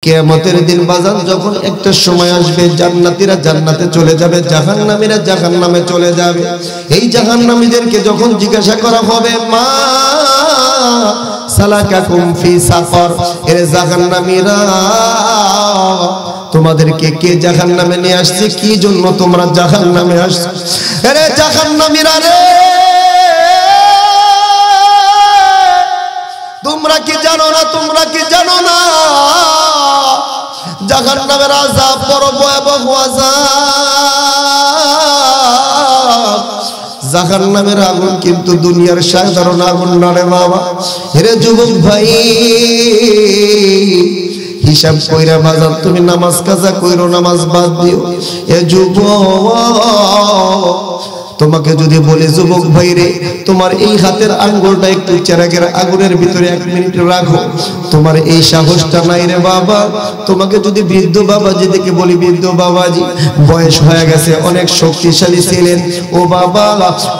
কিয়ামতের দিন বাজান যখন একটা সময় আসবে, জান্নাতীরা জান্নাতে চলে যাবে, জাহান্নামীরা জাহান্নামে চলে যাবে। এই জাহান্নামীদেরকে যখন জিজ্ঞাসা করা হবে, মা সালাকাকুম ফি সাফার, এর জাহান্নামীরা তোমাদেরকে কে জাহান্নামে নিয়ে আসছে, কি জন্য তোমরা জাহান্নামে আসছো? আরে জাহান্নামীরা রে, তোমরা কি জানো না, তোমরা কি জানো না জাহান্নামের আযাব বড় ভয়াবহ আযাব। জাহান্নামের আগুন কিন্তু দুনিয়ার সাধারণ আগুন না রে বাবা। হে যুবক ভাই, হিসাব কইরা বাজার তুমি নামাজ কাজা কইরো, নামাজ বাদ দিও। এ যুবক, তোমাকে যদি বলে যুবক ভাই রে, তোমার এই হাতের আঙ্গুলটা একটু চেরাগের আগুনের ভিতরে 1 মিনিট রাখো, তোমার এই সাহসটা নাই রে বাবা। তোমাকে যদি বৃদ্ধ বাবাজি দেখে বলি, বৃদ্ধ বাবাজি বয়স হয়ে গেছে, অনেক শক্তিশালী ছিলেন, ও বাবা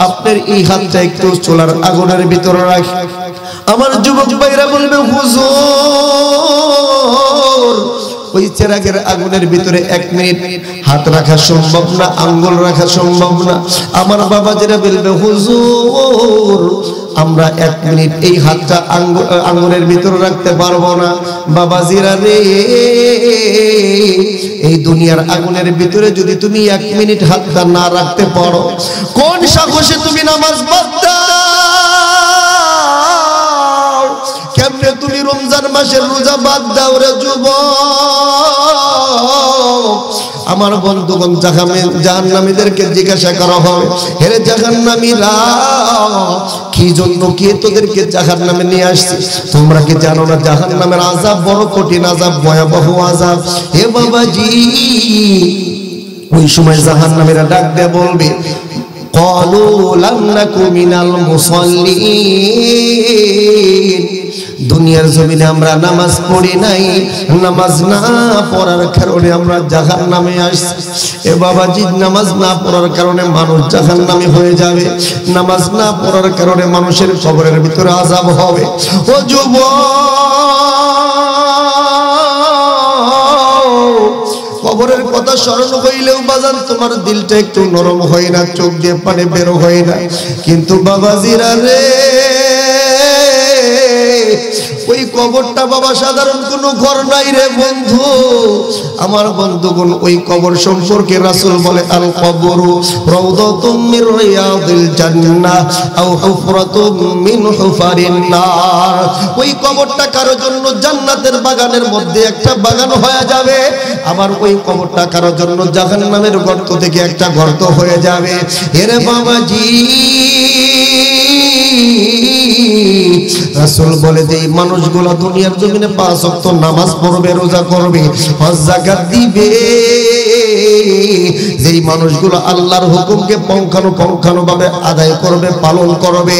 আপনার এই হাতটা একটু চুলার আগুনের ভিতরে রাখ। আমার যুবক ভাইরা বলবে, হুজুর ওই চেরাগের আগুনের ভিতরে 1 মিনিট হাত রাখা সম্ভব না, আঙ্গুল রাখা সম্ভব না। আমার বাবাজিরা বলবে, হুজুর আমরা 1 মিনিট এই হাতটা আঙ্গুলের ভিতরে রাখতে পারবো না। বাবাজিরা রে, এই দুনিয়ার আগুনের ভিতরে যদি তুমি 1 মিনিট হাতটা না রাখতে পারো, কোন সাহসে তুমি নামাজ বাদ দাও? কেমনে তুমি রমজান মাসের রোজা বাদ দাও রে যুবক? আমার বন্ধুগণ, জাহান্নামীদেরকে জিজ্ঞাসা করা হবে, হে জাহান্নামীরা, কি জন্য কে তোদেরকে জাহান্নামে নিয়ে আসছে? তোমরা কি জানো না জাহান্নামের আযাব বড় কঠিন আযাব, ভয়াবহ আযাব? হে বাবাজি, ওই সময় জাহান্নামীরা ডাক দিয়ে বলবে, ক্বালু লাম নাকু মিনাল মুসাল্লিন, দুনিয়ার জমিনে আমরা নামাজ পড়ি নাই, নামাজ না পড়ার কারণে আমরা জাহান্নামে আসছি। এ বাবাজি, নামাজ না পড়ার কারণে মানুষ জাহান্নামে হয়ে যাবে, নামাজ না পড়ার কারণে মানুষের কবরের ভিতরে আযাব হবে। ও যুবক, কবরের কথা স্মরণ হইলেও বাজান তোমার দিলটা একটু নরম হয় না, চোখ দিয়ে পানি বের হয় না। কিন্তু বাবাজিরা রে, ওই কবরটা বাবা সাধারণ কোনো ঘর নাই রে বন্ধু। আমার বন্ধুগণ, ওই কবর সম্পর্কে রাসূল বলে, আল কবরু রাউদাতুম মির রিয়াদিল জান্নাহ আও হুফরাতুম মিন হুফারিন নার। ওই কবরটা কারো জন্য জান্নাতের বাগানের মধ্যে একটা বাগান হয়ে যাবে, আবার ওই কবরটা কারো জন্য জাহান্নামের গর্ত থেকে একটা গর্ত হয়ে যাবে। এরে বাবাজি, রাসূল বলে যে এই মানুষগুলো দুনিয়ার জমিনে 5 ওয়াক্ত নামাজ পড়বে, রোজা করবে, হজ যাকাত দিবে, যেই মানুষগুলো আল্লাহর হুকুমকে পুঙ্খানুপুঙ্খভাবে আদায় করবে, পালন করবে।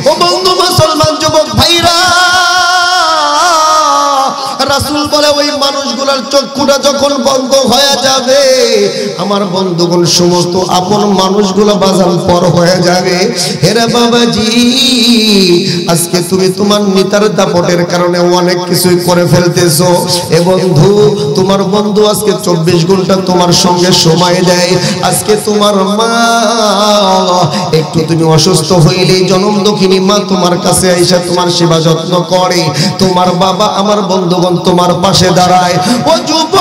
ও বন্ধু মুসলমান যুবক ভাইরা, রাসূল বলে ওই মানুষগুলোর চক্ষুটা যখন বন্ধ হয়ে যাবে, আমার বন্ধুগণ সমস্ত আপন মানুষগুলো বাজান পর হয়ে যাবে। হেরে বাবাজি, আজকে তুমি তোমার নিতার দাপটের কারণে অনেক কিছুই করে ফেলতেছো। এ বন্ধু, তোমার বন্ধু আজকে 24 ঘন্টা তোমার সঙ্গে সময় দেয়। আজকে তোমার মা একটু তুমি অসুস্থ হইলেই জনম দক্ষিণী মা তোমার কাছে আইসা তোমার সেবা যত্ন করে। তোমার বাবা আমার বন্ধুগণ তোমার পাশে দাঁড়ায়। ও যুবক,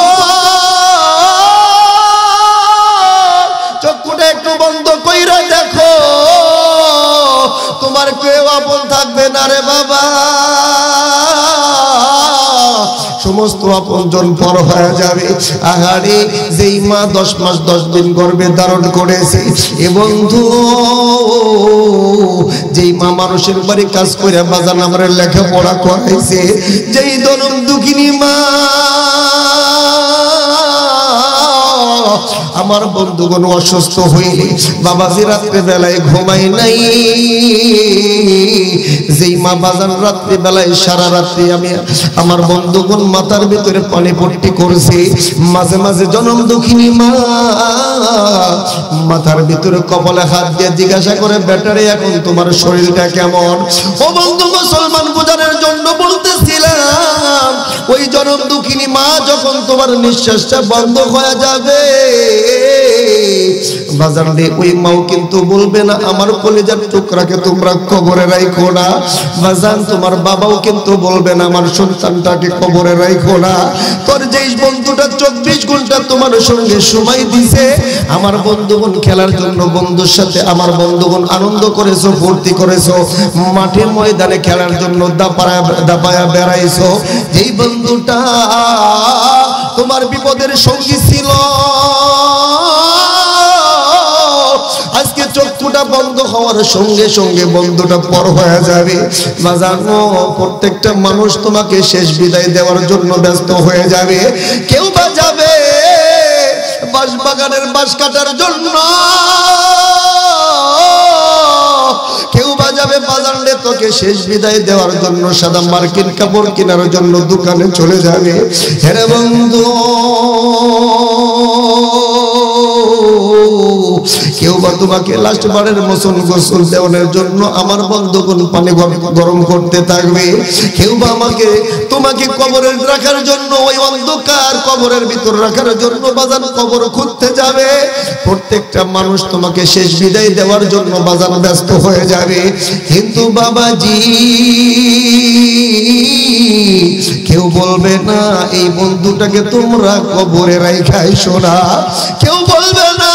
চক্ষুটা একটু বন্ধ কইরা দেখো, তোমার কেউ আপন থাকবে না রে বাবা, সমস্ত আপনজন পর হয়ে যাবে। আহারে, যেই মা 10 মাস 10 দিন গর্ভে ধারণ করেছে, এ বন্ধু, যেই মা মানুষের বাড়ি কাজ করে বাজান আমরা লেখাপড়া করাইছে, যেই জনম দুঃখিনী মা আমার বন্ধুগণ অসুস্থ হইলে বাবাজি রাত্রে বেলায় ঘুমাই নাই, যেই মা বাজান রাত্রে বেলায় সারা রাত্রি আমি আমার বন্ধুগণ মাথার ভিতরে পানি পট্টি করছে, মাঝে মাঝে জনম দুঃখিনী মা মাথার ভিতরে কপালে হাত দিয়ে জিজ্ঞাসা করে, ব্যাটারে এখন তোমার শরীরটা কেমন? ও বন্ধু মুসলমান, বোঝানোর জন্য বলতেছিলাম, বলছিলাম ওই জনম দুঃখিনী মা যখন তোমার নিঃশ্বাসটা বন্ধ হয়ে যাবে বাজার রে ওই মাও কিন্তু বলবে না আমার কলিজার টুকরাকে তোমরা কবরে রাখো না বাজান তোমার বাবাও কিন্তু বলবে না আমার সন্তানটাকে কবরে রাখো না তোর যেই বন্ধুটা 24 ঘন্টা তোমার সঙ্গে সময় দিছে আমার বন্ধুগণ খেলার জন্য বন্ধুর সাথে আমার বন্ধুগণ আনন্দ করেছো ফুর্তি করেছো মাঠে ময়দানে খেলার জন্য দাপায়া বেড়াইছো যেই বন্ধুটা তোমার বিপদের সঙ্গী ছিল আজকে চক্ষুটা বন্ধ হওয়ার সঙ্গে সঙ্গে বন্ধুটা পর হয়ে যাবে বাজানো প্রত্যেকটা মানুষ তোমাকে শেষ বিদায় দেওয়ার জন্য ব্যস্ত হয়ে যাবে কেউ বা যাবে বাঁশ বাগানের বাঁশ কাটার জন্য কেউ বা যাবে বাজারে তোকে শেষ বিদায় দেওয়ার জন্য সাদা মার্কিন কাপড় কেনার জন্য দোকানে চলে যাবে হে বন্ধু কেউ বা তোমাকে লাস্ট বারের মতন গোসল দেওয়ার জন্য আমার বন্ধুগণ পানি গরম করতে থাকবে কেউ বা তোমাকে কবরে রাখার জন্য ওই অন্ধকার কবরের ভিতর রাখার জন্য বাজান কবর খুঁজতে যাবে প্রত্যেকটা মানুষ তোমাকে শেষ বিদায় দেওয়ার জন্য বাজান ব্যস্ত হয়ে যাবে কিন্তু বাবাজি কেউ বলবে না এই বন্ধুটাকে তোমরা কবরে রাখাই শোনা কেউ বলবে না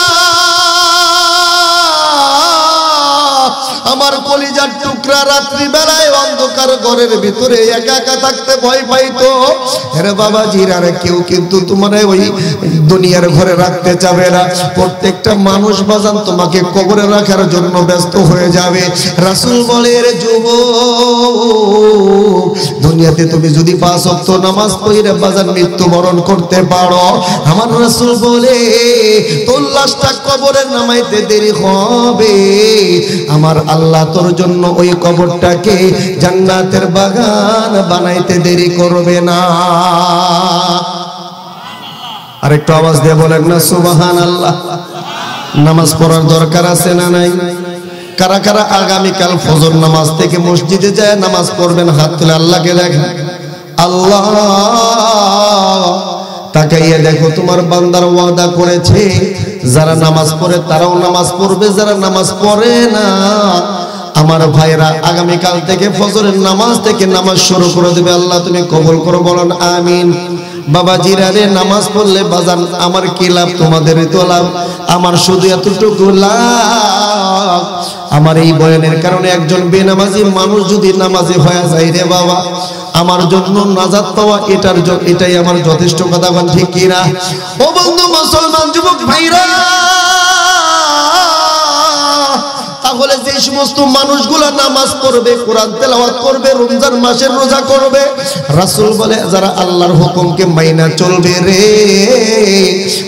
আমার কলিজার টুকরা রাত্রি বেলায় অন্ধকার ঘরের ভিতরে একা একা থাকতে ভয় পাইতো আরে বাবাজির আর কেউ কিন্তু তোমার ওই দুনিয়ার ঘরে রাখতে চাবে না প্রত্যেকটা মানুষ বাজান তোমাকে কবরে রাখার জন্য ব্যস্ত হয়ে যাবে রাসূল বলে রে যুবক দুনিয়াতে তুমি যদি 5 ওয়াক্ত নামাজ পড়ে বাজান মৃত্যুবরণ করতে পারো আমার রাসূল বলে তোর লাশটা কবরে নামাইতে দেরি হবে আমার আল্লাহ তোর জন্য ওই কবরটাকে জান্নাতের বাগান বানাইতে দেরি করবে না আরেকটু আওয়াজ দিয়ে বলেন না সুবহানাল্লাহ নামাজ পড়ার দরকার আছে না নাই কারা কারা আগামীকাল ফজর নামাজ থেকে মসজিদে যায় নামাজ পড়বেন হাত তুলে আল্লাহকে দেখেন আল্লাহ তাকাইয়া দেখো তোমার বান্দার ওয়াদা করেছে যারা নামাজ পড়ে তারাও নামাজ পড়বে যারা নামাজ পড়ে না আমার ভাইরা আগামী কাল থেকে ফজরের নামাজ থেকে নামাজ শুরু করে দেবে আল্লাহ তুমি কবুল করো বলেন আমিন বাবাজিরা রে নামাজ পড়লে বাজান আমার কি লাভ তোমাদের তো লাভ আমার শুধু এতটুকু লাভ আমার এই বয়ানের কারণে একজন বেনামাজি মানুষ যদি নামাজি হয়ে যায় রে বাবা আমার জন্য নাজাত পাওয়া এটাই আমার যথেষ্ট কথা বল ঠিক কি না ও বন্ধু মুসলমান যুবক ভাইরা তাহলে যে সমস্ত মানুষগুলো নামাজ পড়বে কোরআন তেলাওয়াত করবে রমজান মাসের রোজা করবে রাসূল বলে যারা আল্লাহর হুকুমকে মাইনা চলবে রে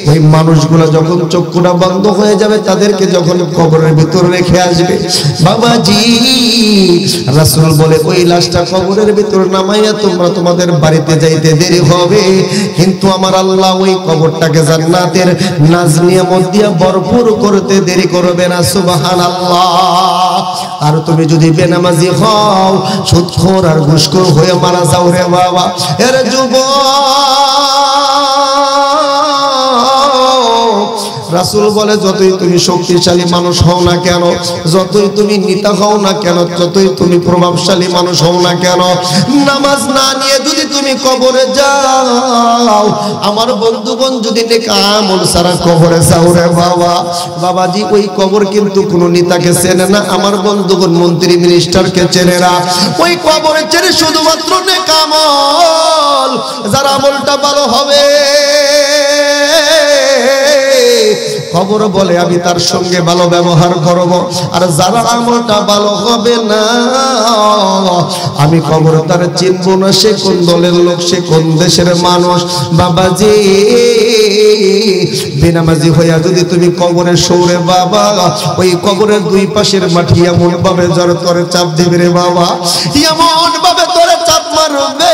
ওই মানুষগুলো যখন চক্ষুটা বন্ধ হয়ে যাবে তাদেরকে যখন কবরের ভিতর রেখে আসবে বাবাজি রাসূল বলে ওই লাশটা কবরের ভিতর নামাইয়া তোমরা তোমাদের বাড়িতে যাইতে দেরি হবে কিন্তু আমার আল্লাহ ওই কবরটাকে জান্নাতের নাজ নিয়ামত দিয়ে ভরপুর করতে দেরি করবে না সুবহানাল্লাহ আর তুমি যদি বেনামাজি হও সুদখোর আর ঘুষখোর হয়ে মারা যাও রে বাবা এর যুবক রাসূল বলে যতই তুমি শক্তিশালী মানুষ হও না কেন যতই তুমি নেতা হও না কেন যতই তুমি প্রভাবশালী মানুষ হও না কেন নামাজ না নিয়ে যদি তুমি কবরে যাও আমার বন্ধুগণ যদি নেক আমল সারা কবরে যাও রে বাবা বাবাজি ওই কবর কিন্তু কোনো নেতাকে চেনে না আমার বন্ধুগণ মন্ত্রী মিনিস্টারকে চেনে না ওই কবরে চেনে শুধুমাত্র নেক আমল যার আমলটা ভালো হবে খবর বলে আমি তার সঙ্গে ভালো ব্যবহার করব আর যারা আমলটা ভালো হবে না আমি খবর তার চিনব না সে কোন দলের লোক সে কোন দেশের মানুষ বাবাজি বেনামাজি হইয়া যদি তুমি কবরে শোরে বাবা ওই কবরের দুই পাশের মাটি এমন ভাবে জড় করে চাপ দিবে রে বাবা এমন ভাবে তোরে চাপ মারবে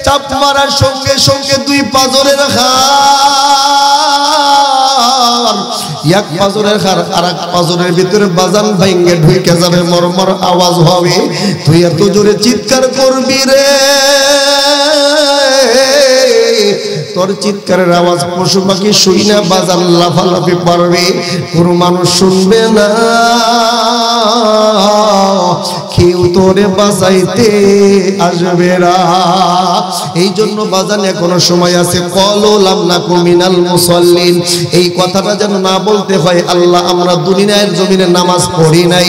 চাপ মারার সঙ্গে সঙ্গে দুই পাজরের এক পাজরের খার আরেক পাজরের ভিতরে বাজান ভাঙ্গে ঢুকে যাবে, মরমর আওয়াজ হবে, তুই এত জোরে চিৎকার করবি রে, তোর চিৎকারের আওয়াজ পশু পাখি শুই না বাজান লাফালাফি পারবে, কোনো মানুষ শুনবে না, কেউ তোরে বাঁচাইতে আসবে না। এই জন্য বাজান এখনো সময় আছে, কলো লাম নাকু মিনাল মুসাল্লিন, এই কথাটা যেন না বলতে হয় আল্লাহ আমরা দুনিয়ার জমিনে নামাজ পড়ি নাই,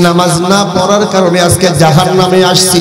নামাজ না পড়ার কারণে আজকে জাহান্নামে আসছি।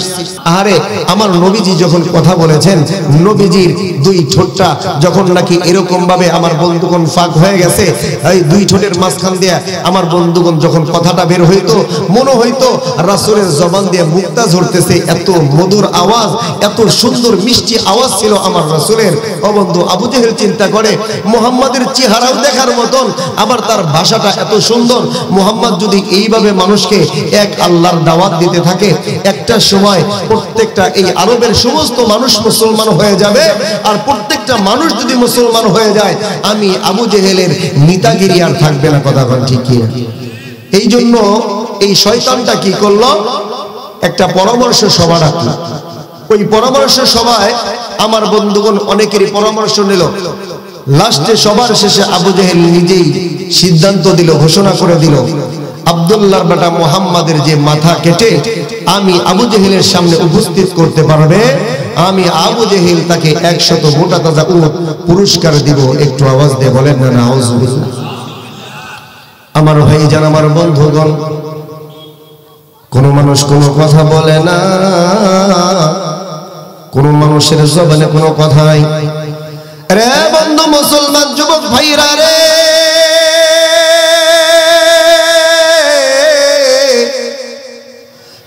আরে আমার নবীজি যখন কথা বলেছেন, নবীজির দুই ঠোঁটটা যখন নাকি এরকম ভাবে আমার বন্ধুগণ ফাঁক হয়ে গেছে, এই দুই ঠোঁটের মাঝখান দিয়ে আমার বন্ধুগণ যখন কথাটা বের হইতো, মনে হইতো রাসূলের জবান দিয়ে মুক্তা ঝরতেছে, এত মধুর আওয়াজ, এত সুন্দর মিষ্টি আওয়াজ ছিল আমার রাসূলের। ও বন্ধু, আবু জেহেল চিন্তা করে মুহাম্মাদের চেহারাও দেখার মতন, আবার তার ভাষাটা এত সুন্দর, মুহাম্মদ যদি এইভাবে মানুষকে এক আল্লাহর দাওয়াত দিতে থাকে, একটা সময় প্রত্যেকটা এই আরবের সমস্ত মানুষ মুসলমান হয়ে যাবে, আর প্রত্যেকটা মানুষ যদি মুসলমান হয়ে যায়, আমি আবু জেহেলের নেতাগিরি আর থাকবে না। কথা বল ঠিক কি? এই জন্য এই শয়তানটা কি করলো, একটা পরামর্শ সভা রাখলো। ওই পরামর্শ সভায় আমার বন্ধুগণ অনেকেরই পরামর্শ নিল। লাস্টে সবার শেষে আবু জেহেল নিজেই সিদ্ধান্ত দিল, ঘোষণা করে দিল, আব্দুল্লাহর বেটা মুহাম্মাদের যে মাথা কেটে আমি আবু জেহেলের সামনে উপস্থিত করতে পারবে, আমি আবু জেহেল তাকে 100 মোটা তাজা উট পুরস্কার দিব। একটু আওয়াজ দিয়ে বলেন না নাউজুবিল্লাহ। আমার ভাইজান, আমার বন্ধুগণ, কোন মানুষ কোনো কথা বলে না, কোন মানুষের জবানে কোনো কথা নাই। রে বন্ধু মুসলমান যুবক ভাইরা রে,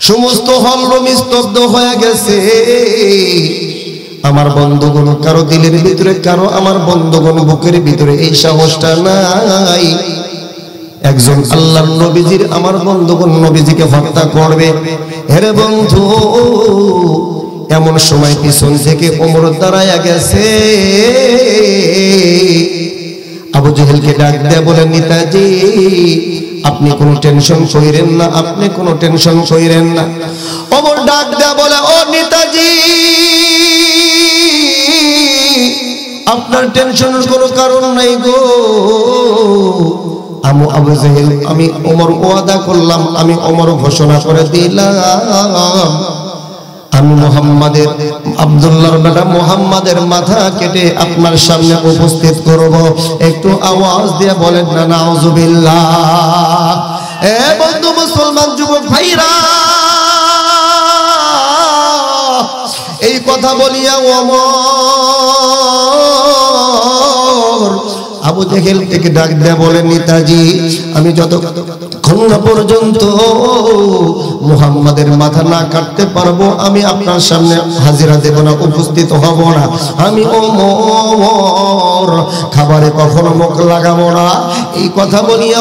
সমস্ত হলরুম স্তব্ধ হয়ে গেছে। আমার বন্ধুগণ কারো দিলের ভিতরে, কারো আমার বন্ধুগণ বুকের ভিতরে এই সাহসটা নাই, একজন আল্লাহর নবীজির আমার বন্ধুগণ নবীজিকে হত্যা করবে। হেরে বন্ধু, এমন সময় পিছন থেকে ওমর দাঁড়ায়া গেছে, আবু জেহেলকে ডাক দেয়া বলে, নেতাজি আপনি কোনো টেনশন কইরেন না, আপনি কোনো টেনশন কইরেন না। ওমর ডাক দেয়া বলে, ও নেতাজি আপনার টেনশনের কোনো কারণ নাই গো। আবু জেহেল, আমি ওমর ওয়াদা করলাম, আমি ওমর ঘোষণা করে দিলাম, আমি মুহাম্মাদের, আব্দুল্লাহর বেটা মুহাম্মাদের মাথা কেটে আপনার সামনে উপস্থিত করব। একটু আওয়াজ দিয়ে বলেন না নাউজুবিল্লাহ। এ বন্ধু মুসলমান যুবক ভাইরা, এই কথা বলিয়া ওমর আবু জেহেল থেকে ডাক দেয়া বলে, নেতাজি আমি যতক্ষণ না পর্যন্ত মুহাম্মাদের মাথা না কাটতে পারবো, আমি আপনার সামনে হাজিরা দেব না, উপস্থিত হব না। আমি ওমর খাবারে কখনো মুখ লাগাবো না। এই কথা বলিয়া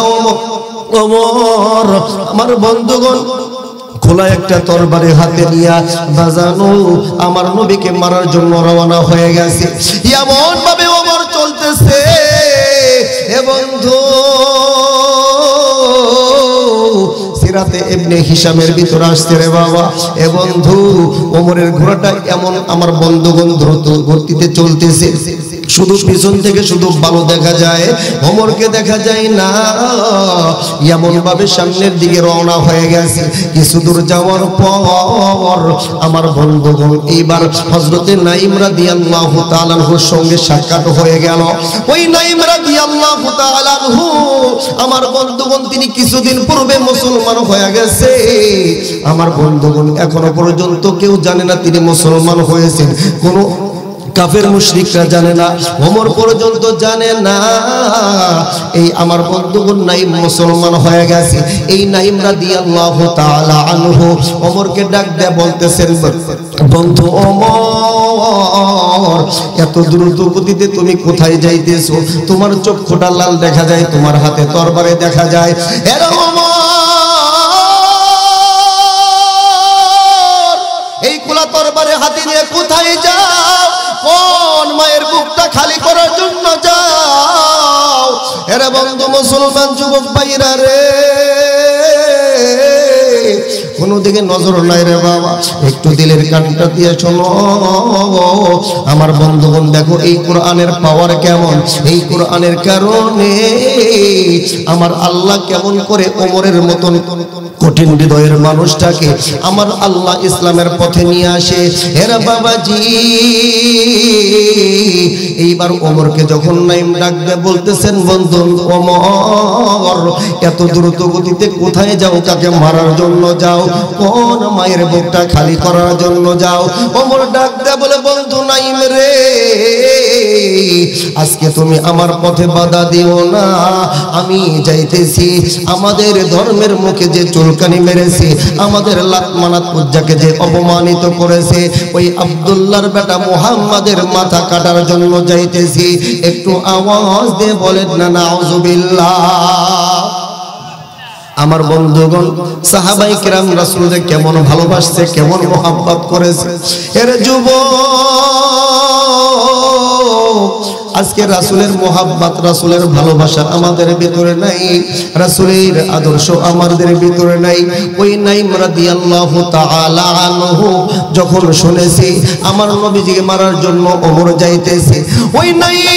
ওমর আমার বন্ধুগণ খোলা একটা তরবারি হাতে নিয়া বাজানো আমার নবীকে মারার জন্য রওনা হয়ে গেছে। এমন ভাবে ওমর চলতেছে, এ বন্ধু সিরাতে ইবনে হিশামের ভিতর আসছে রে বাবা। এ বন্ধু ওমরের ঘোড়াটা এমন আমার বন্ধুগণ দ্রুত গতিতে চলতেছে, শুধু পিছন থেকে শুধু ভালো দেখা যায়, ওমরকে দেখা যায় না। এমন ভাবে সামনের দিকে রওনা হয়ে গেছে। কিছু দূর যাওয়ার পর আমার বন্ধুগণ এইবার হযরতে নাঈম রাদিয়াল্লাহু তাআলা আনহুর সঙ্গে সাক্ষাৎ হয়ে গেল। ওই নাঈম রাদিয়াল্লাহু তাআলা আনহু আমার বন্ধুগণ তিনি কিছুদিন পূর্বে মুসলমান হয়ে গেছে। আমার বন্ধুগণ এখনো পর্যন্ত কেউ জানে না তিনি মুসলমান হয়েছেন, কোন কাফের মুশরিকরা জানে না, ওমর পর্যন্ত জানে না। এই আমার বন্ধুগণ নাঈম মুসলমান হয়ে গেছে। এই নাঈম রাদিয়াল্লাহু তাআলা আনহু ওমরকে ডাক দেয়া বলতেছেন, বন্ধু ওমর এত দ্রুত গতিতে তুমি কোথায় যাইতেছো? তোমার চক্ষুটা লাল দেখা যায়, তোমার হাতে তরবারি দেখা যায়। এরা এই কুলা তরবারি হাতে নিয়ে কোথায় যাও? কোন মায়ের বুকটা খালি করার জন্য যাও? এ এরা বন্ধু মুসলমান যুবক ভাইরা রে, কোনো দিকে নজর নাই রে বাবা, একটু দিলের কানটা দিয়ে শোনো আমার বন্ধুগণ। দেখো এই কোরআনের পাওয়ার কেমন, এই কোরআনের কারণে আমার আল্লাহ কেমন করে ওমরের মতন কঠিন হৃদয়ের মানুষটাকে আমার আল্লাহ ইসলামের পথে নিয়ে আসে। এরা বাবাজি এইবার ওমরকে যখন নাইম ডাক দিয়ে বলতেছেন, বন্ধু ওমর এত দ্রুত গতিতে কোথায় যাও, কাকে মারার জন্য যাও, কোন মায়ের বুকটা খালি করার জন্য যাও? ওমর ডাক দিয়ে বলে, বন্ধু নাইম রে, আজকে তুমি আমার পথে বাধা দিও না, আমি যাইতেছি আমাদের ধর্মের মুখে যে চুলকানি মেরেছে, আমাদের লাত মানাত উজ্জাকে যে অপমানিত করেছে, ওই আব্দুল্লাহর বেটা মুহাম্মাদের মাথা কাটার জন্য যাইতেছি। একটু আওয়াজ দিয়ে বলেন না নাউজুবিল্লাহ। আমার বন্ধুগণ, সাহাবায়ে কেরাম রাসূলকে কেমন ভালোবাসছে, কেমন মোহাব্বত করেছে। এর যুবক, আজকে রাসূলের মোহাব্বত, রাসূলের ভালোবাসা আমাদের ভিতরে নাই, রাসূলের আদর্শ আমাদের ভিতরে নাই। ওই নাইম রাদিয়াল্লাহু তাআলা আনহু যখন শুনেছি আমার নবীজিকে মারার জন্য ওমর যাইতেছে, ওই নাইম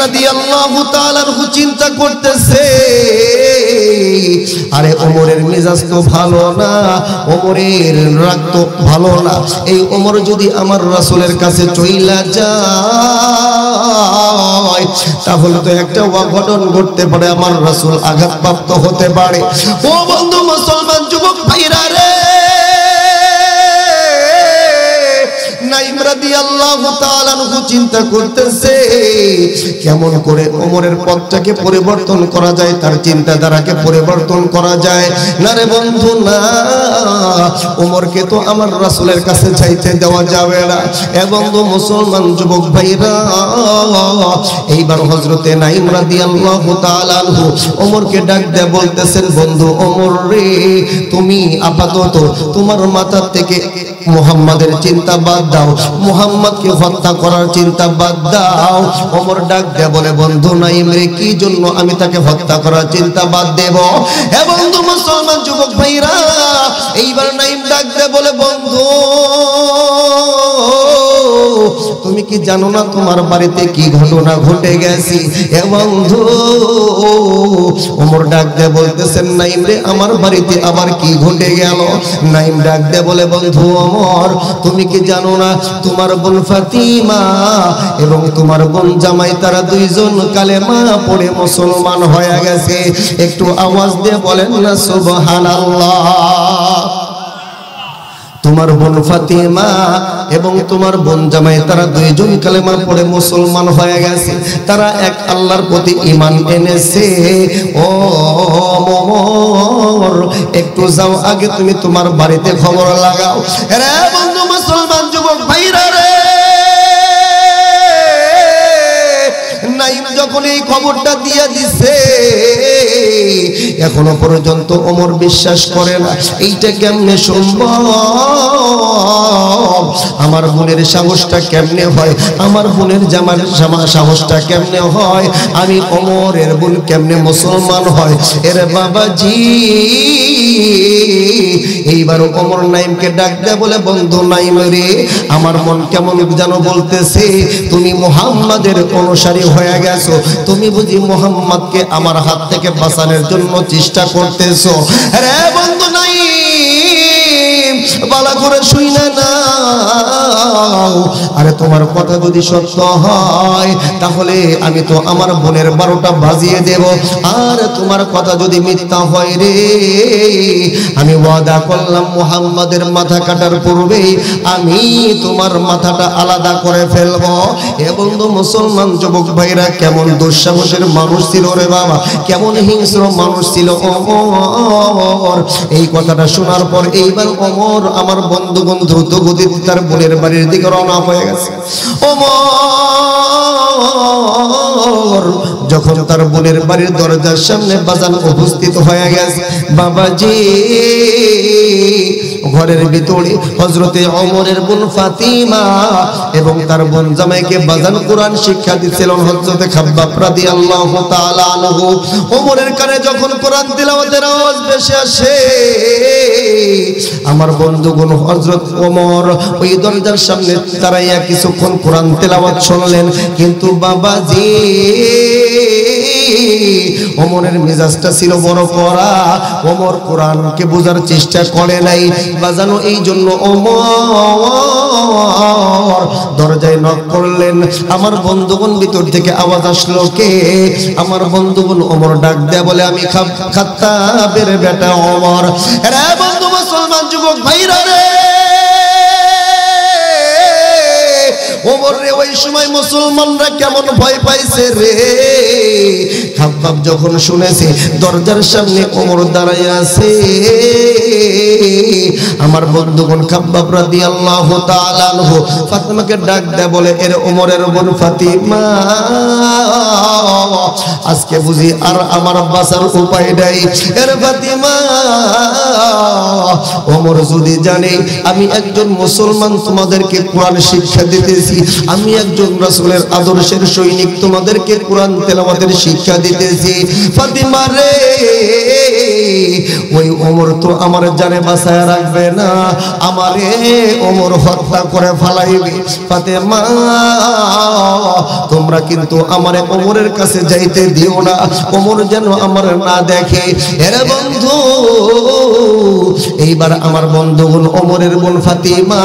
রাদিয়াল্লাহু তাআলা চিন্তা করতেছে, আরে ওমরের মেজাজ তো ভালো না, ওমরের রাগ তো ভালো না, এই ওমর যদি আমার রাসূলের কাছে চইলা যায় তাহলে তো একটা অঘটন ঘটতে পারে, আমার রাসূল আঘাতপ্রাপ্ত হতে পারে। ও বন্ধু মুসলমান যুবক ভাইরা রে, নাইম রাদিয়াল্লাহু তাআলা চিন্তা করতেছে কেমন করে ওমরের পথটাকে পরিবর্তন করা যায়, তার চিন্তাধারাকে পরিবর্তন করা যায়। না রে বন্ধু না, ওমরকে তো আমার রাসূলের কাছে চাইতে দেওয়া যাবে না। এবং মুসলমান যুবক ভাইরা, এইবার হযরতে নাইম রাদিয়াল্লাহু তাআলা ওমরকে ডাক দিয়ে বলতেছেন, বন্ধু ওমর রে, তুমি আপাতত তোমার মাথা থেকে মুহাম্মাদের চিন্তা বাদ দাও, মুহাম্মাদকে হত্যা করার চিন্তা বাদ দাও। ওমর ডাক দিয়ে বলে, বন্ধু নাইম রে, কি জন্য আমি তাকে হত্যা করার চিন্তা বাদ দেব? হে বন্ধু মুসলমান যুবক ভাইরা, এইবার নাইম ডাক দিয়ে বলে, বন্ধু তুমি কি জানো না তোমার বাড়িতে কি ঘটনা ঘটে গেছে? হে বন্ধু, ওমর ডাক দিয়ে বলতেছেন, নাইম রে, আমার বাড়িতে আবার কি ঘটে গেল? নাইম ডাক দিয়ে বলে, বন্ধু ওমর, তুমি কি জানো না তোমার বোন ফাতিমা এবং তোমার বোন জামাই তারা দুইজন কালেমা পড়ে মুসলমান হয়ে গেছে। একটু আওয়াজ দিয়ে বলেন না সুবহানাল্লাহ। তোমার বোন ফাতিমা এবং তোমার বোন জামাই তারা দুইজন কালেমা পড়ে মুসলমান হয়ে গেছে, তারা এক আল্লাহর প্রতি ঈমান এনেছে। ও ওমর, একটু যাও, আগে তুমি তোমার বাড়িতে খবর লাগাও। রে বন্ধু মুসলমান যুবক ভাইরা রে, নাইম যখন এই খবরটা দিয়ে দিছে, এখনো পর্যন্ত ওমর বিশ্বাস করে না এইটা কেমনে সম্ভব, আমার বোনের সাহসটা কেমনে হয়, আমার বোনের জামার সাহসটা কেমনে হয়, আমি ওমরের বোন কেমনে মুসলমান হয়। এর বাবাজি, এইবার ওমর নাইমকে ডাক দেয়, বলে, বন্ধু নাইম রে, আমার মন কেমন যেন বলতেছে তুমি মুহাম্মাদের অনুসারী হয়ে গেছো, তুমি বুঝি মুহাম্মাদকে আমার হাত থেকে বাঁচানোর জন্য চেষ্টা করতেছো। রে বন্ধু নাইম, ভালো করে শুইনা নাও, আরে তোমার কথা যদি সত্য হয় তাহলে আমি তো আমার বোনের 12টা বাজিয়ে দেব, আর তোমার কথা যদি মিথ্যা হয় রে, আমি ওয়াদা করলাম মুহাম্মাদের মাথা কাটার পূর্বেই আমি তোমার মাথাটা আলাদা করে ফেলবো। এ বন্ধু মুসলমান যুবক ভাইরা, কেমন দুঃসাহসের মানুষ ছিল রে বাবা, কেমন হিংস্র মানুষ ছিল ওমর। এই কথাটা শোনার পর এইবার ওমর আমার বন্ধুগণ দ্রুত গতিতে তার বোনের বাড়ির দিকে রওনা হয়ে গেছে। ওমর ওমর যখন তার বোনের বাড়ির দরজার সামনে বাজান উপস্থিত হয়ে গেছে বাবাজি ঘরের ভিতরে হযরতে ওমরের বোন ফাতিমা এবং তার বোন জামাইকে বাজান কোরআন শিক্ষা দিচ্ছিলেন হযরতে খাব্বাব রাদিয়াল্লাহু তাআলা আনহু ওমরের কানে যখন কোরআন তিলাওয়াতের আওয়াজ ভেসে আসে আমার বন্ধুগণ হযরত ওমর ওই দরজার সামনে দাঁড়াইয়া কিছুক্ষণ কোরআন তেলাওয়াত শুনলেন কিন্তু বাবাজি ওমরের মেজাজটা ছিল বড় কড়া ওমর কোরআনকে বোঝার চেষ্টা করে নাই বাজানো এই জন্য ওমর দরজায় নক করলেন আমার বন্ধুগণ ভিতর থেকে আওয়াজ আসলো কে আমার বন্ধুগণ ওমর ডাক দেয়া বলে আমি খাত্তাবের বেটা ওমর রে বন্ধু মুসলমান যুবক ভাইরা রে ওমর রে ওই সময় মুসলমানরা কেমন ভয় পাইছে রে খাব্বাব যখন শুনেছে দরজার সামনে ওমর দাঁড়ায় আছে আমার বন্ধুগণ খাব্বাব রাদিয়াল্লাহু তাআলা আনহু ফাতিমাকে ডাক দেয় বলে এর ওমরের বোন ফাতিমা আজকে বুঝি আর আমার বাঁচার উপায় নাই এর ফাতিমা ওমর যদি জানে আমি একজন মুসলমান তোমাদেরকে কোরআন শিক্ষা দিতেছি আমি একজন রাসূলের আদর্শের সৈনিক তোমাদেরকে কোরআন তেলাওয়াতের শিক্ষা দিতেছি ফাতিমা রে ওই ওমর তো আমার জানে বাঁচায় রাখবে না আমারে ওমর হত্যা করে ফেলাইবে ফাতিমা তোমরা কিন্তু আমারে ওমরের কাছে যাইতে দিও না ওমর যেন আমার না দেখে এর বন্ধু এইবার আমার বন্ধুগণ ওমরের বোন ফাতিমা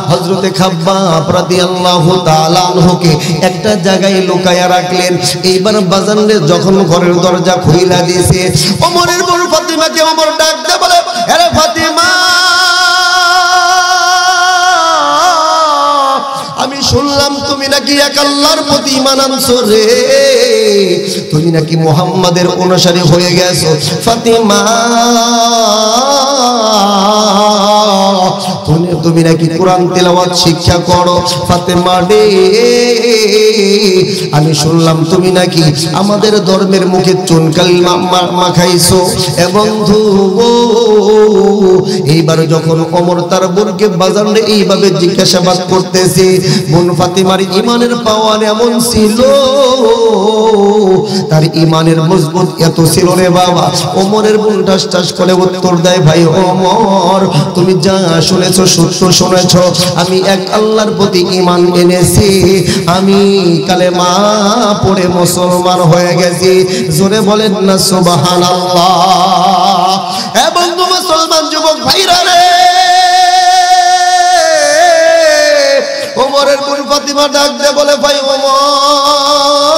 হযরতে খাব্বাব রাদিয়াল্লাহু তাআলা আনহুকে একটা জায়গায় লুকায়া রাখলেন এইবার বাজানরে যখন ঘরের দরজা খুইলা দিয়েছে ওমরের বোন ফাতিমাকে ওমর ডাক দেয় বলে আরে ফাতিমা আমি শুনলাম তুমি নাকি এক আল্লাহর প্রতি ঈমান আনছো রে তুমি নাকি মুহাম্মাদের অনুসারী হয়ে গেছো ফাতিমা তুমি নাকি কোরআন তেলাওয়াত শিক্ষা করো ফাতিমা রে আমি শুনলাম তুমি নাকি আমাদের ধর্মের মুখে চুনকালি মাখাইছো বন্ধু এইবার যখন ওমর তার বোনকে বাজারে এইভাবে জিজ্ঞাসাবাদ করতেছে বোন ফাতিমার ঈমানের পাওয়ার এমন ছিল তার ঈমানের মজবুত এত ছিল রে বাবা ওমরের বোন ঠাস ঠাস করে উত্তর দেয় ভাই ওমর তুমি যা শুনেছো সত্য শুনেছো আমি এক আল্লাহর প্রতি ঈমান এনেছি আমি কালেমা পড়ে মুসলমান হয়ে গেছি জোরে বলেন না সুবহানাল্লাহ এ বন্ধু মুসলমান যুবক ভাইরা রে ওমরের বোন ফাতিমা ডাক দে বলে ভাই ওমর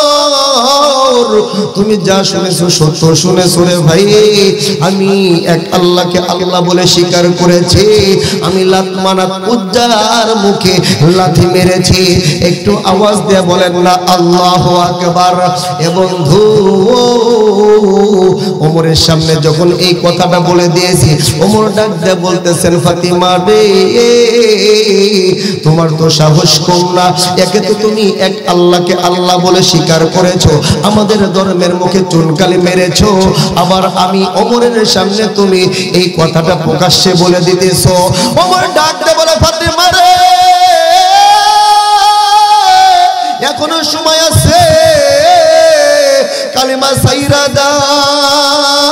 তুমি যা শুনেছো সত্য শুনেছো রে ভাই আমি এক আল্লাহকে আল্লাহ বলে স্বীকার করেছি আমি লাত মানাত উজ্জার মুখে লাথি মেরেছি একটু আওয়াজ দিয়ে বলেন না আল্লাহু আকবার এ বন্ধু ওমরের সামনে যখন এই কথাটা বলে দিয়েছি ওমর ডাক দিয়ে বলতেছেন ফাতিমা রে তোমার তো সাহস কম না একে তো তুমি এক আল্লাহকে আল্লাহ বলে স্বীকার করেছো আমাদের ধর্মের মুখে চুনকালি মেরেছো আবার আমি ওমরের সামনে তুমি এই কথাটা প্রকাশ্যে বলে দিতেছো ওমর ডাক দিয়ে বলে ফাতিমা রে এখনো সময় আছে কালিমা সাইরা দাও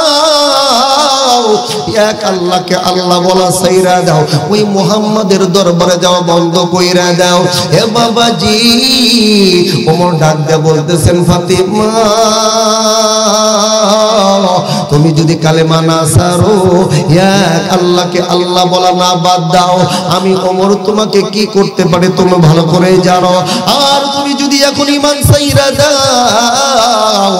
এক আল্লাহকে আল্লাহ বলা সাইরা দাও ওই মুহাম্মাদের দরবারে যাও বন্ধ কইরা দাও হে বাবাজি ওমর ডাক দিয়ে বলতেছেন ফাতিমা তুমি যদি কালেমা না ছাড়ো এক আল্লাহকে আল্লাহ বলা না বাদ দাও আমি ওমর তোমাকে কি করতে পারে তুমি ভালো করে জানো আর তুমি যদি এখন ঈমান ছাইরা দাও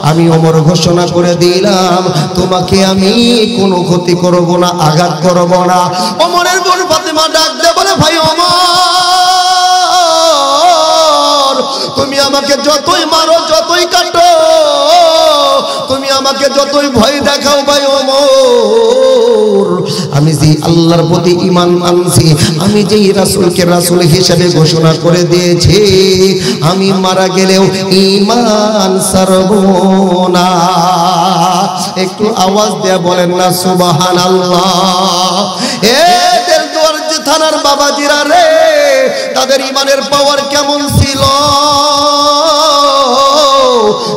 আমি ওমর ঘোষণা করে দিলাম তোমাকে আমি কোনো ক্ষতি করব না আঘাত করব না ওমরের বোন ফাতিমা ডাক দে বলে ভাই ওমর তুমি আমাকে যতই মারো যতই কাটো তুমি আমাকে যতই ভয় দেখাও ভাই ওমর আমি যে আল্লাহর প্রতি ঈমান আনছি, আমি যেই রাসূলকে রাসূল হিসেবে ঘোষণা করে দিয়েছি, আমি মারা গেলেও ঈমান ছাড়ব না। একটু আওয়াজ দিয়ে বলেন না সুবহানাল্লাহ। এদের দরজে থানার বাবাজিরা রে, তাদের ঈমানের পাওয়ার কেমন ছিল,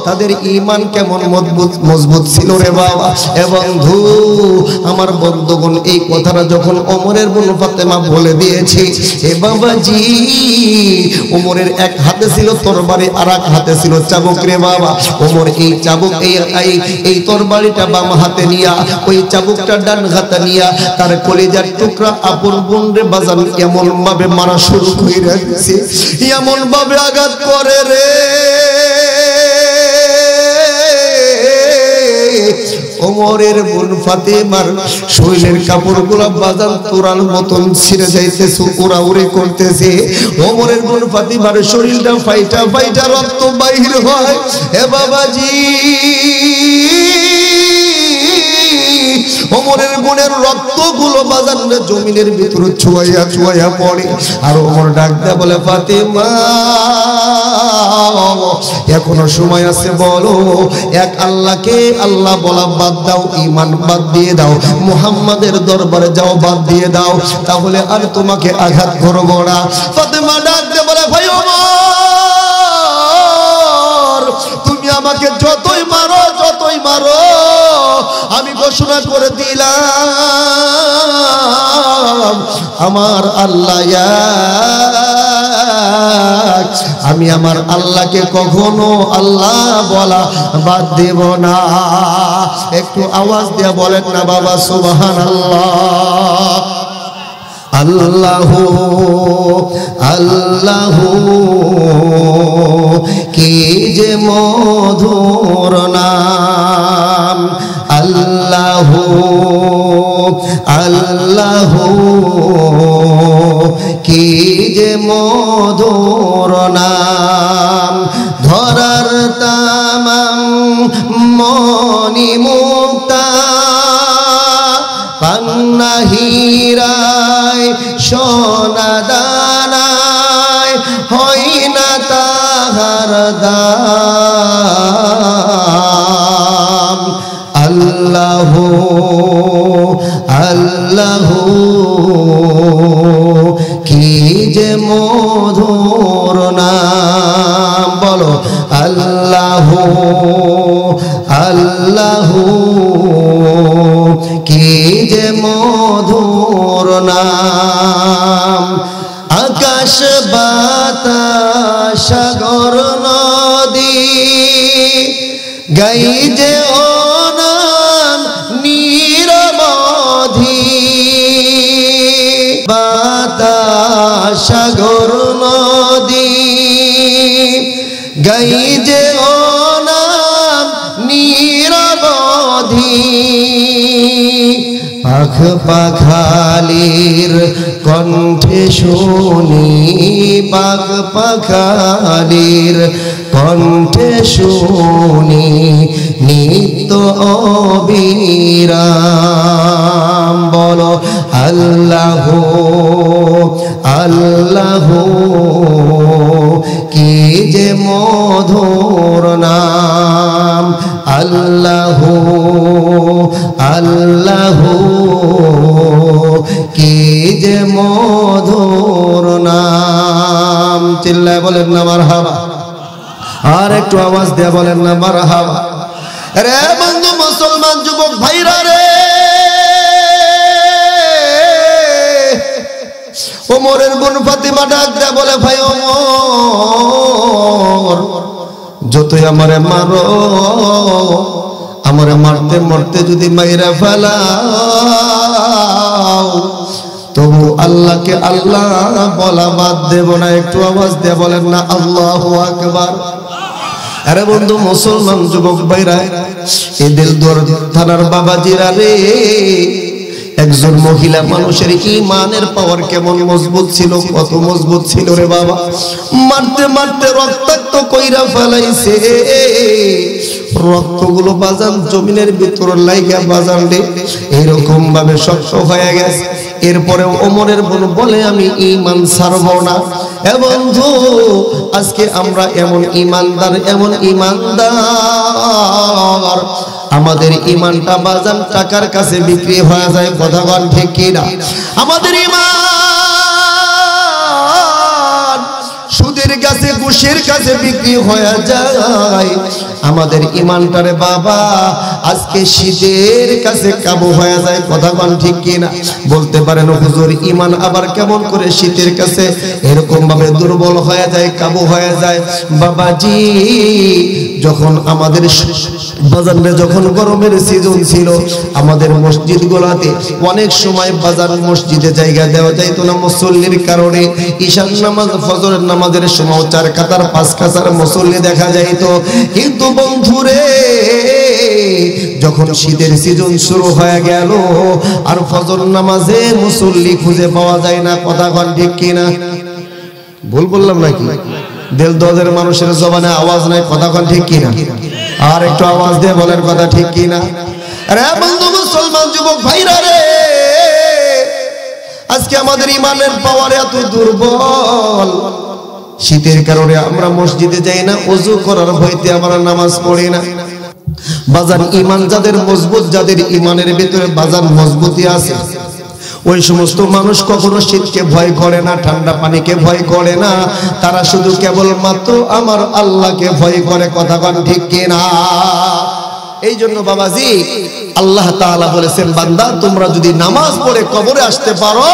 তাদের ঈমান কেমন মজবুত ছিল রে বাবা। এ বন্ধু আমার বন্ধুগণ, এই কথাটা যখন ওমরের বোন ফাতেমা বলে দিয়েছে, এ বাবাজি ওমরের এক হাতে ছিল তরবারি আর এক হাতে ছিল চাবুক রে বাবা। ওমর এই চাবুক এই তরবারিটা বাম হাতে নিয়া, ওই চাবুকটা ডান হাতে নিয়া তার কলিজার টুকরা আপন বোন রে বাজান এমন ভাবে মারা শুরু করে দিয়েছে, এমন ভাবে আঘাত করে রে, ওমরের বোন ফাতেমার শরীরের কাপড়গুলো বাজান তোরার মতন ছিঁড়ে যাইতেছে, উড়াউড়ি করতেছে। ওমরের বোন ফাতেমার শরীরটা ফাইটা ফাইটা রক্ত বাইর হয়। এ বাবাজি ওমরের বোনের রক্তগুলো বাজারে জমিনের ভিতরে ছুঁয়াইয়া ছুঁয়াইয়া পড়ে। আর ওমর ডাক দেয়া বলে, ফাতেমা এখনো সময় আছে, বলো এক আল্লাহকে আল্লাহ বলা বাদ দাও, ঈমান বাদ দিয়ে দাও, মুহাম্মাদের দরবারে যাও বাদ দিয়ে দাও, তাহলে আর তোমাকে আঘাত করব না। ফাতেমা ডাক দেয়া বলে, ভাই ওমর তুমি আমাকে যতই মারো আমি ঘোষণা করে দিলাম আমার আল্লাহ এক, আমি আমার আল্লাহকে কখনো আল্লাহ বলা বাদ দেব না। একটু আওয়াজ দিয়ে বলেন না বাবা সুবহানাল্লাহ। আল্লাহু আল্লাহু কি যে মধুর নাম, আল্লাহু আল্লাহু কি যে মধুর নাম, ধরার তামাম মনি মুক্তা পান্না হীরায় সোনা দানায় হয় না তাহার দাম, আল্লাহু আল্লাহু কি যে মধুর নাম, বলো আল্লাহু আল্লাহু কি যে মধুর নাম। আকাশ বাতাস সাগর নদী গাই যে ও নাম নিরবধি, বাতাস সাগর নদী গাই যে ও নাম নিরবধি, পাখ পাখালির কণ্ঠে শুনি, পাখ পাখালির কণ্ঠে শুনি নিত্য অবিরাম, বলো আল্লাহু আল্লাহু কি যে মধুর নাম, আল্লাহু আল্লাহু কি যে মধুর নাম। চিল্লায় বলেন না মারহাবা। আর একটু আওয়াজ দিয়ে বলেন না মারহাবা। রে বন্ধু মুসলমান যুবক ভাইরা রে, ওমরের বোন ফাতেমা ডাক দেয়া বলে, ভাই ওমর যতই আমারে মারো, আমারে মারতে মারতে যদি মাইরা ফেলাও, তবু আল্লাহকে আল্লাহ বলা বাদ দেব না। একটু আওয়াজ দিয়ে বলেন না আল্লাহু আকবার। আরে বন্ধু মুসলমান যুবক ভাইরা, এই দিলদর থানার বাবাজিরা রে, একজন মহিলা মানুষের ঈমানের পাওয়ার কেমন মজবুত ছিল, কত মজবুত ছিল রে বাবা। মারতে মারতে রক্তাক্ত কইরা ফেলাইছে। রক্তগুলো বাজান জমিনের ভিতর লাইগা বাজান রে এরকম ভাবে শক্ত হয়ে গেছে। এরপরে ওমরের বলে আমি ঈমান ছাড়ব না। এ বন্ধু, আজকে আমরা এমন ঈমানদার আমাদের ঈমানটা বাজান টাকার কাছে বিক্রি হয়ে যায়। কথা বল ঠিক কিনা? আমাদের ঈমান সুদের কাছে ঘুষের কাছে বিক্রি হয়ে যায়। আমাদের ঈমানটারে বাবা আজকে শীতের কাছে কাবু হয়ে যায়। কথা বল ঠিক কিনা? বলতে পারেন হুজুর ঈমান আবার কেমন করে শীতের কাছে এরকম ভাবে দুর্বল হয়ে যায়, কাবু হয়ে যায়? বাবাজি, যখন আমাদের বাজারে যখন গরমের সিজন ছিল, আমাদের মসজিদ গুলাতে অনেক সময় বাজার মসজিদে জায়গা দেওয়া যাইত না মুসল্লির কারণে। ঈশার নামাজ ফজরের নামাজের সময় 4 কাতার 5 কাতার মুসল্লি দেখা যাইত। কিন্তু বন্ধুরে, যখন শীতের সিজন শুরু হয়ে গেল আর ফজর নামাজে মুসল্লি খুঁজে পাওয়া যায় না। কথা কোন ঠিক কিনা? ভুল বললাম নাকি? দিল দজের মানুষের জবানে আওয়াজ নাই। কথা কোন ঠিক কিনা? আর একটু আওয়াজ দিয়ে বলেন কথা ঠিক কিনা? আরে বন্ধু মুসলমান যুবক ভাইরা রে, আজকে আমাদের ঈমানের পাওয়ার এত দুর্বল, শীতের কারণে আমরা মসজিদে যাই না, ওযু করার ভয়তে আমরা নামাজ পড়ি না। বাজার ঈমান যাদের মজবুত, যাদের ঈমানের ভিতরে বাজার মজবুতি আছে, ওই সমস্ত মানুষ কখনো শীতকে ভয় করে না, ঠান্ডা পানিকে ভয় করে না। তারা শুধু কেবলমাত্র আমার আল্লাহকে ভয় করে। কথা কোন ঠিক কিনা? এই জন্য বাবাজি আল্লাহ তাআলা বলেছেন, বান্দা তোমরা যদি নামাজ পড়ে কবরে আসতে পারো,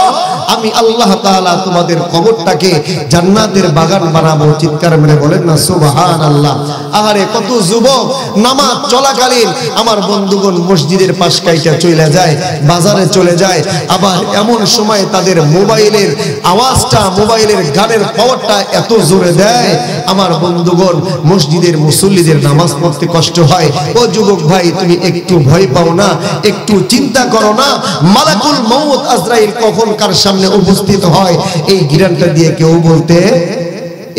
আমি আল্লাহ তাআলা তোমাদের কবরটাকে জান্নাতের বাগান বানাবো। চিৎকার মেরে বলেন না সুবহানাল্লাহ। আরে কত যুবক নামাজ চলাকালীন আমার বন্ধুগণ মসজিদের পাশ কাইটা চলে যায়, বাজারে চলে যায়। আবার এমন সময় তাদের মোবাইলের আওয়াজটা, মোবাইলের গানের পাওয়ারটা এত জোরে দেয়, আমার বন্ধুগণ মসজিদের মুসল্লিদের নামাজ পড়তে কষ্ট হয়। ও যুবক ভাই, তুমি একটু ভয় পাও না? একটু চিন্তা করো না, মালাকুল মউত আজরাইল কখন কার সামনে উপস্থিত হয় এই গ্যারান্টি দিয়ে কেউ বলতে,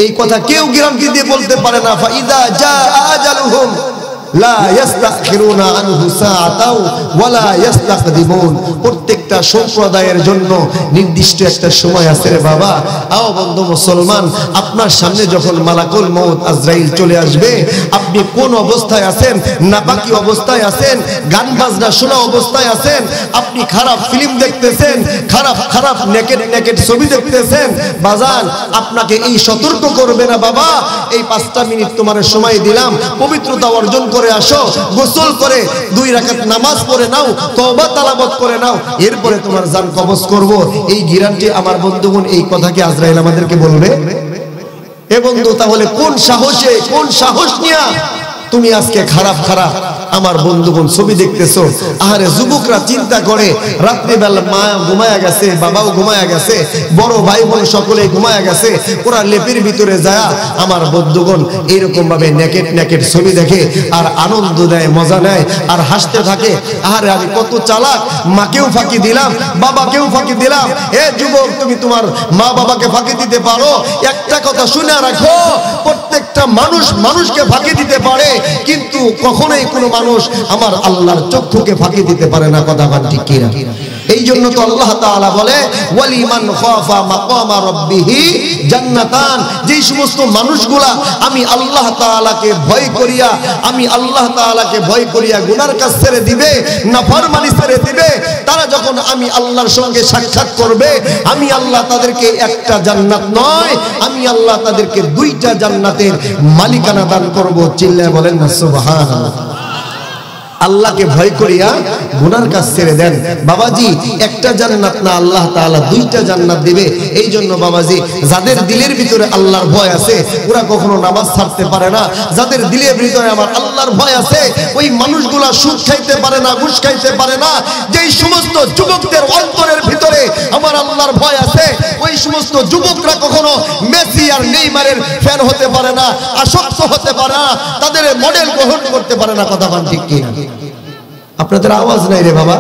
এই কথা কেউ গ্যারান্টি দিয়ে বলতে পারে না। ফাইদা জাআ আজালুহুম লা ইস্তাখিরুনা আনহু সাআতাও ওয়ালা ইস্তাকদিমুন। প্রত্যেকটা সম্প্রদায়ের জন্য নির্দিষ্ট একটা সময় আছে রে বাবা। আও বন্ধু মুসলমান, আপনার সামনে যখন মালাকুল মউত আজরাইল চলে আসবে, আপনি কোন অবস্থায় আছেন? নাপাকি অবস্থায় আছেন, গান বাজনা শোনা অবস্থায় আছেন, আপনি খারাপ ফিল্ম দেখতেছেন, খারাপ নেকেড ছবি দেখতেছেন, বাজান আপনাকে এই সতর্ক করবে না, বাবা এই 5টা মিনিট তোমার সময় দিলাম, পবিত্রতা অর্জন করে আসো, গোসল করে 2 রাকাত নামাজ পড়ে নাও, তওবা তালাবত করে নাও, এরপরে তোমার জান কবজ করব। এই গ্যারান্টি আমার বন্ধুগণ, এই কথা কি আজরাইল আমাদেরকে বলবে? এ বন্ধু, তাহলে কোন সাহসে, কোন সাহস নিয়া তুমি আজকে খারাপ আমার বন্ধুগণ ছবি দেখতেছো? আরে যুবকরা চিন্তা করে, রাত্রিবেলা মা ঘুমায়া গেছে, বাবাও ঘুমায়া গেছে, বড় ভাই বোন সকলেই ঘুমায়া গেছে, ওরা লেপের ভিতরে যায় আমার বন্ধুগণ এরকম ভাবে নেকেট ছবি দেখে আর আনন্দ দেয়, মজা নেয় আর হাসতে থাকে। আরে আমি কত চালাক, মাকেও ফাঁকি দিলাম, বাবাকেও ফাঁকি দিলাম। এ যুবক, তুমি তোমার মা বাবাকে ফাঁকি দিতে পারো? একটা কথা শুনে রাখো, প্রত্যেকটা মানুষকে ফাঁকি দিতে পারে, কিন্তু কখনোই কোনো মানুষ আমার আল্লাহর চক্ষুকে ফাঁকি দিতে পারে না। কথা ঠিক কিনা? এই জন্য তো আল্লাহ তাআলা বলে ওয়ালিমান খাফা মাকামা রাব্বিহি জান্নাতান। যেই সমস্ত মানুষগুলা আমি আল্লাহ তাআলাকে ভয় করিয়া গুনার কাজ ছেড়ে দিবে, নাফরমানি ছেড়ে দিবে, তারা যখন আমি আল্লাহর সঙ্গে সাক্ষাৎ করবে, আমি আল্লাহ তাদেরকে একটা জান্নাত নয়, আমি আল্লাহ তাদেরকে 2টা জান্নাতের মালিকানা দান করব। চিল্লায় বলেন না সুবহানাল্লাহ। আল্লাহকে ভয় করিয়া গুনার কাজ ছেড়ে দেন বাবাজি, একটা জান্নাত না, আল্লাহ তাআলা 2টা জান্নাত দিবে। এই জন্য বাবাজি, যাদের দিলের ভিতরে আল্লাহর ভয় আছে ওরা কখনো নামাজ ছাড়তে পারে না। যাদের দিলের ভিতরে আমার আল্লাহর ভয় আছে ওই মানুষগুলা সুদ খাইতে পারে না, ঘুষ খাইতে পারে না। যেই সমস্ত যুবকদের অন্তরের ভিতরে আমার আল্লাহর ভয় আছে ওই সমস্ত যুবকরা কখনো মেসি আর নেইমারের ফ্যান হতে পারে না, আসক্ত হতে পারে না, তাদের মডেল গ্রহণ করতে পারে না। কথা বলেন ঠিক কিনা? আপনাদের আওয়াজ নাই রে বাবা।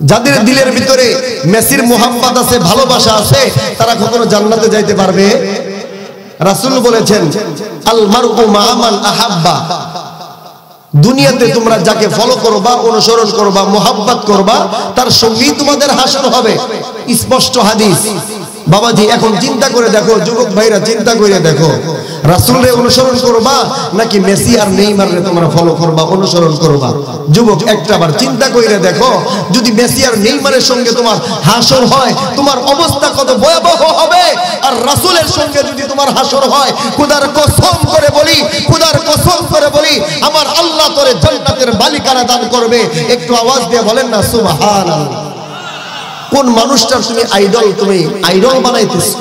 যাদের দিলের ভিতরে মেসির মোহাম্মত আছে, ভালোবাসা আছে, তারা কখনো জান্নাতে যাইতে পারবে? রাসূল বলেছেন আল মারউ মা মান আহাব্বা, দুনিয়াতে তোমরা যাকে ফলো করবা, অনুসরণ করবা, মোহাব্বত করবা, তার সঙ্গেই তোমাদের হাসর হবে। স্পষ্ট হাদিস। বাবাজি এখন চিন্তা করে দেখো, যুবক ভাইরা চিন্তা করে দেখো, রাসূলরে অনুসরণ করবা নাকি মেসি আর নেইমাররে তোমরা ফলো করবা, অনুসরণ করবা? যুবক একটাবার চিন্তা করে দেখো, যদি মেসি আর নেইমারের সঙ্গে তোমার হাসর হয়, তোমার অবস্থা কত ভয়াবহ হবে। আর রাসূলের সঙ্গে যদি তোমার হাসর হয়, খোদার কসম করে বলি, খোদার কসম করে বলি, আমার আল্লাহ তোরে জান্নাতের মালিকানা দান করবে। একটু আওয়াজ দিয়ে বলেন না সুবহানাল্লাহ। কোন মানুষটার তুমি আইডল বানাইতেছো?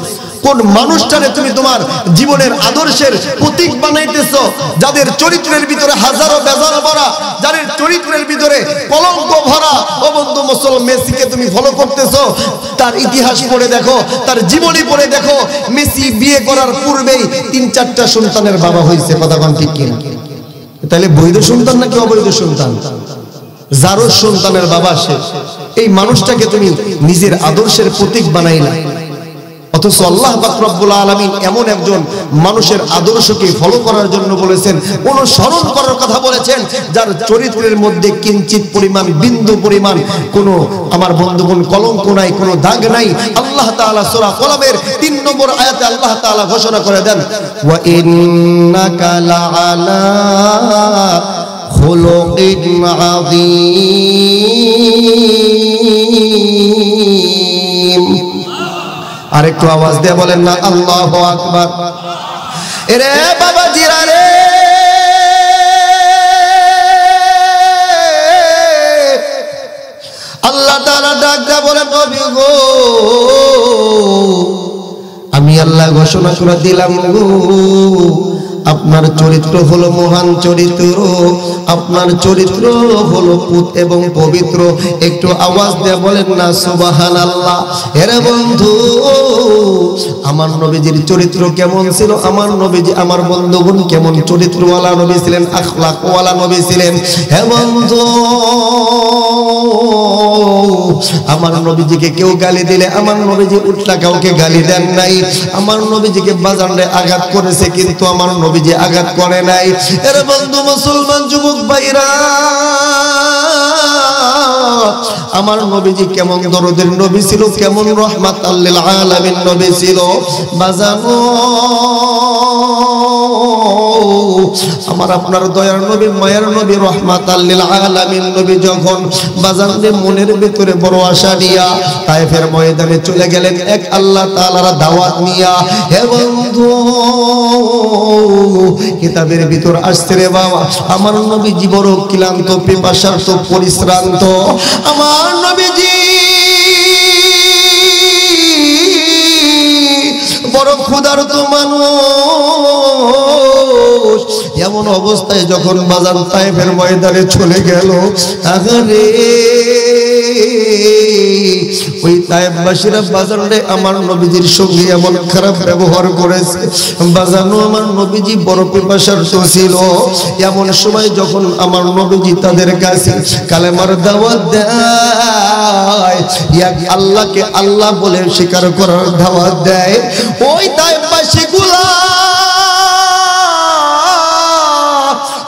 কোন মানুষটারে তুমি তোমার জীবনের আদর্শের প্রতীক বানাইতেছো? যাদের চরিত্রের ভিতরে হাজারো বেজার ভরা, যাদের চরিত্রের ভিতরে কলঙ্ক ভরা। ও বন্ধু মুসলমান, মেসিকে তুমি ফলো করতেছো, তার ইতিহাস পড়ে দেখো, তার জীবনী পড়ে দেখো। মেসি বিয়ে করার পূর্বেই 3-4টা সন্তানের বাবা হয়েছে। কথা কোন ঠিক কিনা? তাহলে বৈধ সন্তান নাকি অবৈধ সন্তান? যারও সন্তানের বাবা সে। এই মানুষটাকে তুমি নিজের আদর্শের প্রতীক বানাইলা, অথচ আল্লাহ পাক রব্বুল আলামিন এমন একজন মানুষের আদর্শকে ফলো করার জন্য বলেছেন, অনুসরণ করার কথা বলেছেন, যার চরিত্রের মধ্যে কিঞ্চিত পরিমাণ, বিন্দু পরিমাণ কোনো আমার বন্ধুগণ কলঙ্ক নাই, কোনো দাগ নাই। আল্লাহ তাআলা সূরা কলমের 3 নম্বর আয়াতে আল্লাহ তাআলা ঘোষণা করে দেন, ওয়া ইন্নাকা লাআলা খুলুকিন আযীম। আরেকটু আওয়াজ দিয়ে বলেন না আল্লাহু আকবার। এরে বাবা জিরা রে, আল্লাহ তাআলা ডাক দা বলে, নবী গো, আমি আল্লাহ ঘোষণা করে দিলাম গো, আপনার চরিত্র হলো মহান চরিত্র, আপনার চরিত্র হলো পুত এবং পবিত্র। একটু আওয়াজ দিয়ে বলেন না সুবহানাল্লাহ। এরে বন্ধু, আমার নবীজির চরিত্র কেমন ছিল? আমার নবীজি, আমার বন্ধুগণ কেমন চরিত্রওয়ালা নবী ছিলেন, আখলাকওয়ালা নবী ছিলেন। হে বন্ধু, আমার নবীজিকে কেউ গালি দিলে আমার নবীজি উল্টা কাউকে গালি দেন নাই। আমার নবীজিকে বাজারে আঘাত করেছে, কিন্তু আমার নবীজি আঘাত করে নাই। এর বন্ধু মুসলমান যুবক ভাইরা, আমার নবীজি কেমন দরদের নবী ছিল, কেমন রহমাতাল লিল আলামিন নবী ছিল। বাজানো আমার আপনার দয়ার নবী, মায়ের নবী, রহমাতাল লিল আলামিন নবী যখন বাজারে মনের ভিতরে বড় আশা নিয়া তায়েফের ময়দানে চলে গেলেন এক আল্লাহ তাআলার দাওয়াত নিয়া। হে বন্ধু, কিতাবের ভিতর আসছে রে বাবা, আমার নবীজি বড় ক্লান্ত, পিপাসার্ত, পরিশ্রান্ত। আমার নবীজি বড় ক্ষুধার্ত মানুষ। এমন অবস্থায় যখন বাজার তায়েফের ময়দানে চলে গেল, আরে ওই তায়েফবাসীরা বাজারে আমার নবীজির সঙ্গে এমন খারাপ ব্যবহার করেছে। বাজানো আমার নবীজি বড় পিপাসার্ত ছিল। এমন সময় যখন আমার নবীজি তাদের কাছে কালেমার দাওয়াত দেয়, এক আল্লাহকে আল্লাহ বলে স্বীকার করার দাওয়াত দেয়, ওই তায়েফবাসীগুলা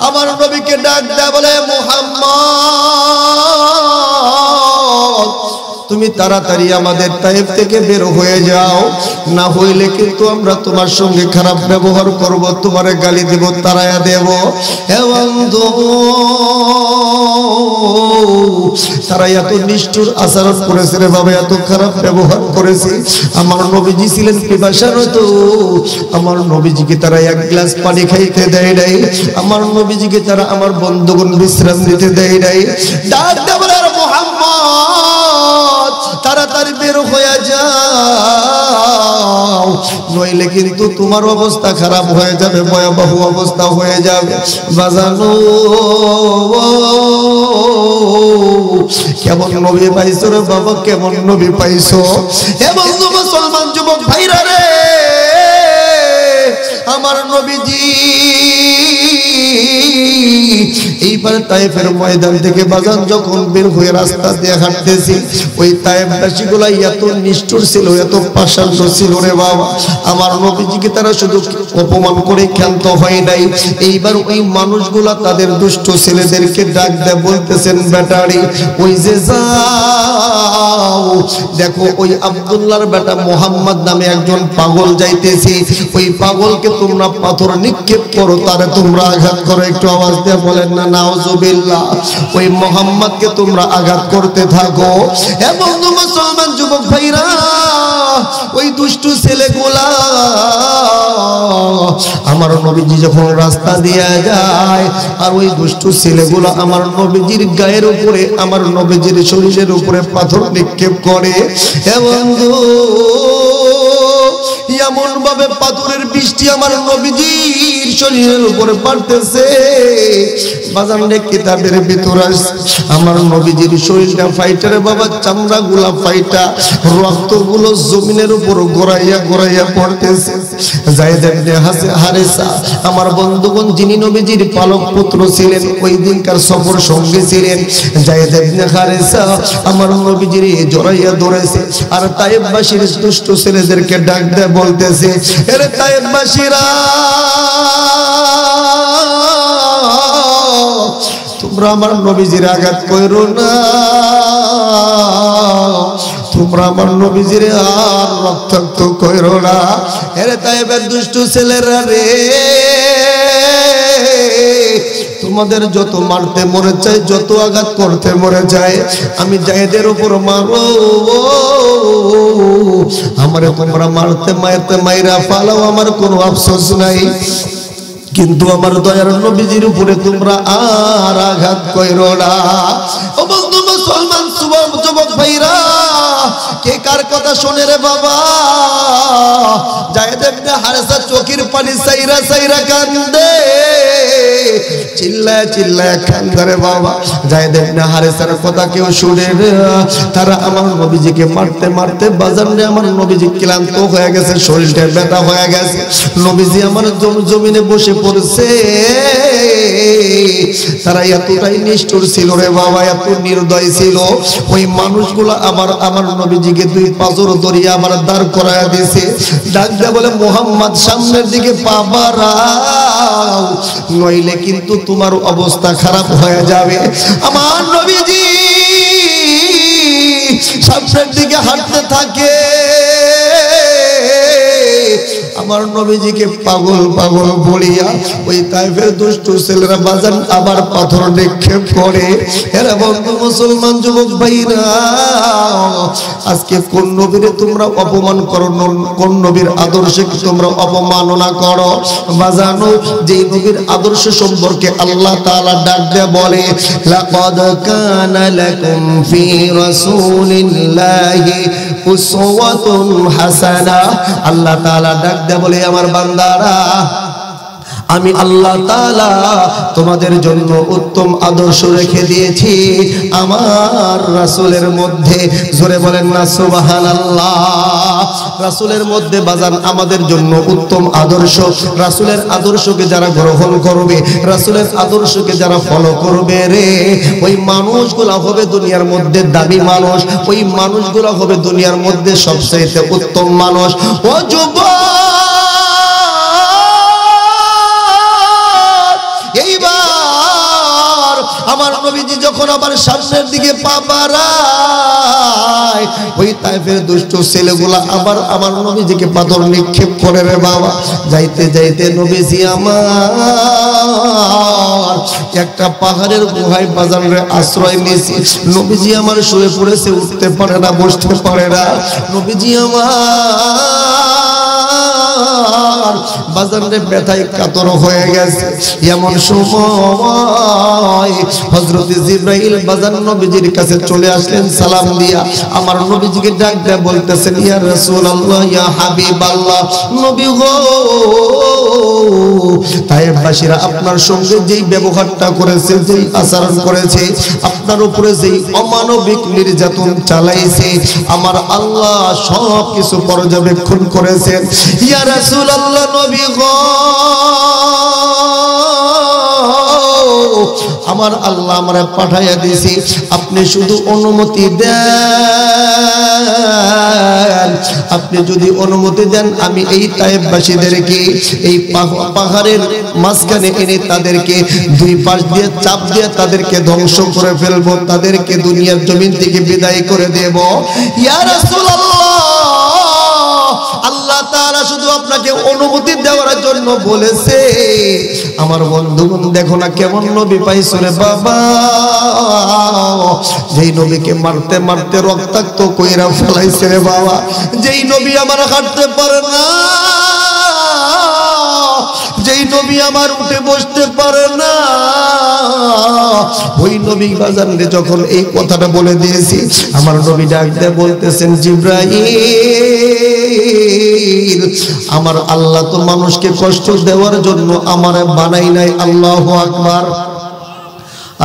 আমার নবীকে ডাক দেয়, বলে, মুহাম্মদ, তুমি তাড়াতাড়ি আমাদের তায়েফ থেকে বের হয়ে যাও, না হইলে কিন্তু আমরা তোমার সঙ্গে খারাপ ব্যবহার করব, তোমারে গালি দেব, তাড়ায়া দেব। হে বন্ধু, তারা এত নিষ্ঠুর আচরণ করেছে রে বাবা, এত খারাপ ব্যবহার করেছে। আমার নবীজি ছিলেন পিপাসারত, আমার নবীজিকে তারা এক গ্লাস পানি খাইতে দেয় নাই, আমার নবীজিকে তারা আমার বন্ধুগণ বিশ্রাম দিতে দেয় নাই। ডাক দেব, মুহাম্মদ, তাড়াতাড়ি বের হয়ে যাও, নইলে কিন্তু তোমার অবস্থা খারাপ হয়ে যাবে, ভয়াবহ অবস্থা হয়ে যাবে। বাজানো কেমন নবী পাইছো রে বাবা, কেমন নবী পাইছো। হে বন্ধু মুসলমান যুবক ভাইরা রে, আমার নবীজি এইবার তায়েফের ময়দান থেকে বাজান যখন বের হয়ে রাস্তা দিয়ে হাঁটতেছি, ওই তায়েফবাসীগুলা এত নিষ্ঠুর ছিল, এত পাষাণ্ড ছিল রে বাবা, আমার নবীজিকে তারা শুধু অপমান করে ক্ষান্ত হয় নাই। এইবার ওই মানুষগুলা তাদের দুষ্ট ছেলেদেরকে ডাক দেয়, বলতেছেন বেটারি ওই যে যাও দেখো ওই আব্দুল্লাহর বেটা মোহাম্মদ নামে একজন পাগল যাইতেছে, ওই পাগলকে তোমরা পাথর নিক্ষেপ করো, তারে তোমরা আঘাত করো। একটু আওয়াজ দিয়ে বলেন না নাউজুবিল্লাহ। ওই মোহাম্মদকে তোমরা আঘাত করতে থাকো। এবং মুসলমান যুবক ভাইরা, ওই দুষ্টু ছেলেগুলা আমার নবীজি যখন রাস্তা দিয়ে যায়, আর ওই দুষ্টু ছেলেগুলা আমার নবীজির গায়ের উপরে, আমার নবীজির শরীরের উপরে পাথর নিক্ষেপ করে। এবং এমন ভাবে পাথরের বৃষ্টি আমার নবীজির শরীরের উপরে পড়তেছে, বাজান রে কিতাবের ভিতর আমার নবীজির শরীরটা ফাইটারে বাবা, চামড়া গুলা ফাইটা, রক্ত গুলো জমিনের উপর গড়াইয়া গড়াইয়া পড়তেছে। যায়েদ ইবনে হারেসা আমার বন্ধুগণ, যিনি নবীজির পালক পুত্র ছিলেন, ওই দিনকার সফর সঙ্গী ছিলেন, যায়েদ ইবনে হারেসা আমার নবীজির জড়াইয়া ধরেছে। আর তায়েফবাসীর দুষ্ট ছেলেদেরকে ডাক দেয়, বলতেছে এরে তায়েফবাসীরা, তোমরা আমার নবীজির আঘাত কইরো না, তোমরা আমার নবীজির আর রক্তাক্ত কইরো না। এরে তায়েফের দুষ্ট ছেলেরা রে, তোমাদের যত মারতে মরে চাই, যত আঘাত করতে মরে যায়, আমি যায়েদের উপর মারো, আমারে তোমরা মারতে মারতে মাইরা পালাও, আমার কোনো আফসোস নাই, কিন্তু আমার দয়ার নবীজির উপরে তোমরা আর আঘাত কইরো না। ও বন্ধু মুসলমান যুবক ভাইরা, কে কার কথা শোনে রে বাবা? যায়েদ ইবনে হারেসা চোখের পানি সাইরা সাইরা কান্দে, চিল্লায় চিল্লায় কান্দে রে বাবা। যায়েদ ইবনে হারেসার কথা কেউ শুনে না, তারা আমার নবীজিকে মারতে মারতে বাজান রে, আমার নবীজি ক্লান্ত হয়ে গেছে, শরীরটা ব্যথা হয়ে গেছে, নবীজি আমার জমিনে বসে পড়ছে। তারা এতটাই নিষ্ঠুর ছিল রে বাবা, এত নির্দয় ছিল, ওই মানুষগুলো আবার আমার নবীজিকে দুই পাথর ধরিয়ে আবার দাঁড় করায় দিয়েছে। ডাক দেয়া বলে, মোহাম্মদ সামনের দিকে পা বাড়াও, নইলে কিন্তু তোমার অবস্থা খারাপ হয়ে যাবে। আমার নবীজি সামনের দিকে হাঁটতে থাকে, আমার নবীজিকে পাগল পাগল বলিয়া ওই তায়েফের দুষ্ট ছেলেরা বাজান আবার পাথর নিক্ষেপ করে। এরা বন্ধু মুসলমান যুবক ভাইরা, আজকে কোন নবীরে তোমরা অপমান করো, কোন নবীর আদর্শে তোমরা অপমাননা করো? বাজানো যে নবীর আদর্শ সম্পর্কে আল্লাহ তাআলা ডাক দেয়া বলে, লাকাদ কানা লাকুম ফি রাসূলিল্লাহি উসওয়াতুন হাসানা। আল্লাহ তাআলা ডাক দেয়া বলে, আমার বান্দারা, আমি আল্লাহ তাআলা তোমাদের জন্য উত্তম আদর্শ রেখে দিয়েছি আমার রাসূলের মধ্যে। জোরে বলেন না সুবহানাল্লাহ। রাসূলের মধ্যে বাজান আমাদের জন্য উত্তম আদর্শ। রাসূলের আদর্শকে যারা গ্রহণ করবে, রাসূলের আদর্শকে যারা ফলো করবে রে, ওই মানুষগুলা হবে দুনিয়ার মধ্যে দামি মানুষ, ওই মানুষগুলা হবে দুনিয়ার মধ্যে সবচেয়ে উত্তম মানুষ। ও যুবক, এইবার আমার নবীজি যখন আবার সামনের দিকে পা বাড়ায়, ওই তায়েফের দুষ্ট ছেলেগুলা আবার আমার নবীজিকে পাথর নিক্ষেপ করে রে বাবা। যাইতে যাইতে নবীজি আমার একটা পাহাড়ের গুহায় বাজারে আশ্রয় নিয়েছে। নবীজি আমার শুয়ে পড়েছে, উঠতে পারে না, বসতে পারে না। নবীজি আমার বাজারে ব্যথায় কাতর হয়ে গেছে। এমন সময় হযরত জিবরাইল বাজার নবীজির কাছে চলে আসলেন সালাম দিয়া। আমার নবীজিকে ডাক দিয়ে বলতেছেন, ইয়া রাসূলুল্লাহ, ইয়া হাবিবাল্লাহ, নবী গো, তায়েফবাসীরা আপনার সঙ্গে যেই ব্যবহারটা করেছে, যেই আচরণ করেছে, আপনার উপরে যেই অমানবিক নির্যাতন চালাইছে আমার আল্লাহ সব কিছু পর্যবেক্ষণ করেছেন। ইয়া রাসূলুল্লাহ নবী গো আমার আল্লাহ আমারে পাঠাইয়া দিয়েছি, আপনি শুধু অনুমতি দেন। আপনি যদি অনুমতি দেন আমি এই তায়েফবাসীদেরকে এই পাহাড়ের মাঝখানে এনে তাদেরকে দুই পাশ দিয়ে চাপ দিয়ে তাদেরকে ধ্বংস করে ফেলবো, তাদেরকে দুনিয়ার জমিন থেকে বিদায় করে দেব। ইয়া রাসূলুল্লাহ আল্লাহ তাআলা শুধু আপনাকে অনুমতি দেওয়ার জন্য বলেছে। আমার বন্ধুগণ দেখো না কেমন নবী পাইছো রে বাবা, যেই নবীকে মারতে মারতে রক্তাক্ত কইরা ফেলাইছে রে বাবা, যেই নবী আমার হাঁটতে পারে না, যেই নবী আমার উঠে বসতে পারে না, ওই নবী বাজারে যখন এই কথাটা বলে দিয়েছি আমার নবী ডাক দিয়ে বলতেছেন জিবরাইল আমার আল্লাহ তো মানুষকে কষ্ট দেওয়ার জন্য আমারে বানাই নাই। আল্লাহু আকবার।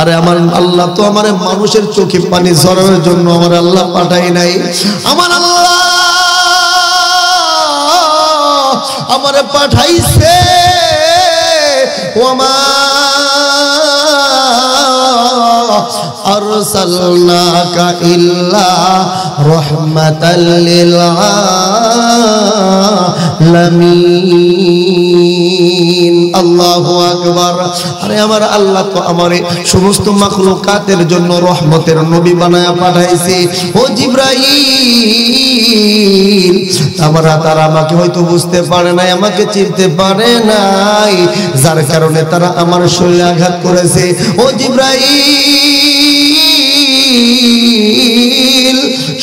আরে আমার আল্লাহ তো আমার মানুষের চোখে পানি ঝরানোর জন্য আমার আল্লাহ পাঠাই নাই। আমার আল্লাহ আমারে পাঠাইছে ওমা আরসালনাকা ইল্লা রাহমাতাল লিল আলামিন। আল্লাহু আকবার। আরে আমার আল্লাহ তো আমারে সমস্ত মাখলুকাতের জন্য রহমতের নবী বানায়া পাঠাইছে। ও জিবরাইল তারা আমাকে হয়তো বুঝতে পারে নাই, আমাকে চিনতে পারে নাই, যার কারণে তারা আমার শরীরে আঘাত করেছে। ও জিবরাইল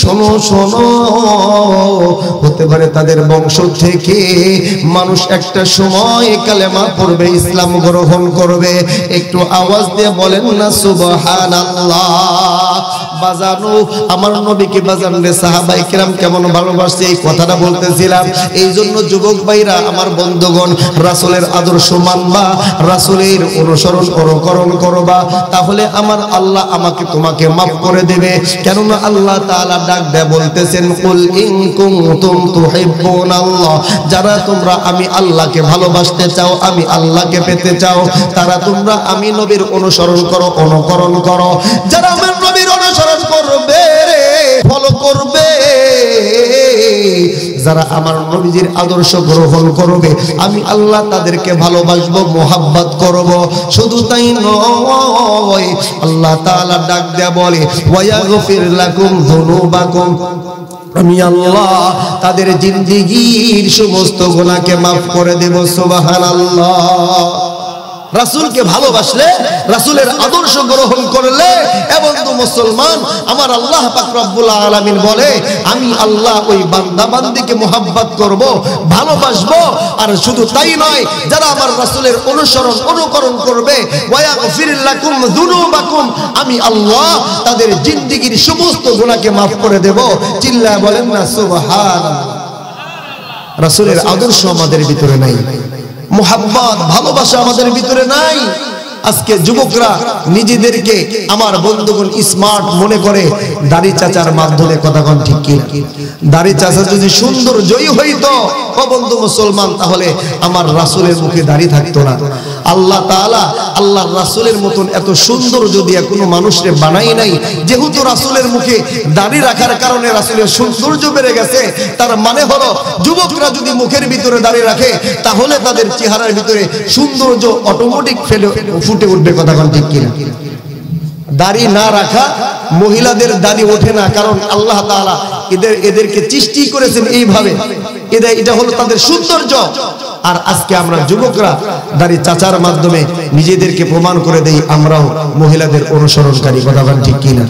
শোনো শোনো, হতে পারে তাদের বংশ থেকে মানুষ একটা সময় কালেমা পড়বে, ইসলাম গ্রহণ করবে। একটু আওয়াজ দিয়ে বলেন না সুবহানাল্লাহ। বাজানো আমার নবীকে বাজানলে সাহাবায়ে কেরাম কেমন ভালোবাসে এই কথাটা বলতেছিলাম। এই জন্য যুবক ভাইরা আমার বন্ধুগণ রাসূলের আদর্শ মানবা, রাসূলের অনুসরণ অনুকরণ করবা, তাহলে আমার আল্লাহ আমাকে তোমাকে মাফ করে দেবে। কেননা আল্লাহ তাআলা ডাক দেয়া বলতেছেন কুল ইন কুনতুম তুহিব্বুনাল্লাহ, যারা তোমরা আমি আল্লাহকে ভালোবাসতে চাও, আমি আল্লাহকে পেতে চাও, তারা তোমরা আমি নবীর অনুসরণ করো, অনুকরণ করো। যারা আমার নবীর অনুসরণ করবে, ফলো করবে, যারা আমার নবীজির আদর্শ গ্রহণ করবে, আমি আল্লাহ তাদেরকে ভালোবাসবো, মোহাব্বত করব। শুধু তাই নয়, আল্লাহ তাআলা ডাক দেয়া বলে ওয়ায়াগফির লাকুম যুনুবাকুম, আমি আল্লাহ তাদের জিন্দেগীর সমস্ত গুনাহকে মাফ করে দেব। সুবহানাল্লাহ। রাসূলকে ভালোবাসলে, রাসূলের আদর্শ গ্রহণ করলে এবং তো মুসলমান আমার আল্লাহ পাক রব্বুল আলামিন বলে আমি আল্লাহ ওই বান্দা বান্দীকে মোহাব্বত করব, ভালোবাসবো। আর শুধু তাই নয়, যারা আমার রাসূলের অনুসরণ অনুকরণ করবে ওয়ায়াগফির লাকুম যুনুবাকুম, আমি আল্লাহ তাদের জিন্দেগীর সমস্ত গুনাহকে মাফ করে দেব। চিল্লায়া বলেন না সুবহানাল্লাহ। রাসূলের আদর্শ আমাদের ভিতরে নাই, মোহাব্বত ভালোবাসা আমাদের ভিতরে নাই। আজকে যুবকরা নিজেদেরকে আমার বন্ধুগণ স্মার্ট মনে করে দাড়ি চাচার মাধ্যমে, কথা কোন ঠিক কি? দাড়ি চাচা যদি সুন্দর জয়ী হইতো ও বন্ধু মুসলমান, তাহলে আমার রাসূলের মুখে দাড়ি থাকতো না। আল্লাহ তাআলা আল্লাহর রাসূলের মতন এত সুন্দর যদি কোনো মানুষকে বানাই নাই, যেহেতু রাসূলের মুখে দাড়ি রাখার কারণে রাসূলের সৌন্দর্য বেড়ে গেছে, তার মানে হলো যুবকরা যদি মুখের ভিতরে দাড়ি রাখে তাহলে তাদের চেহারার ভিতরে সৌন্দর্য অটোমেটিক ফুটে উঠবে, কথা কোন ঠিক কিনা? দাড়ি না রাখা মহিলাদের দাড়ি ওঠে না, কারণ আল্লাহ তাআলা এদেরকে সৃষ্টি করেছেন এইভাবে, এটা হলো তাদের সৌন্দর্য। আর আজকে আমরা যুবকরা দাড়ি চাচার মাধ্যমে নিজেদেরকে প্রমাণ করে দেই আমরাও মহিলাদের অনুসরণকারী, কথা ঠিক কিনা?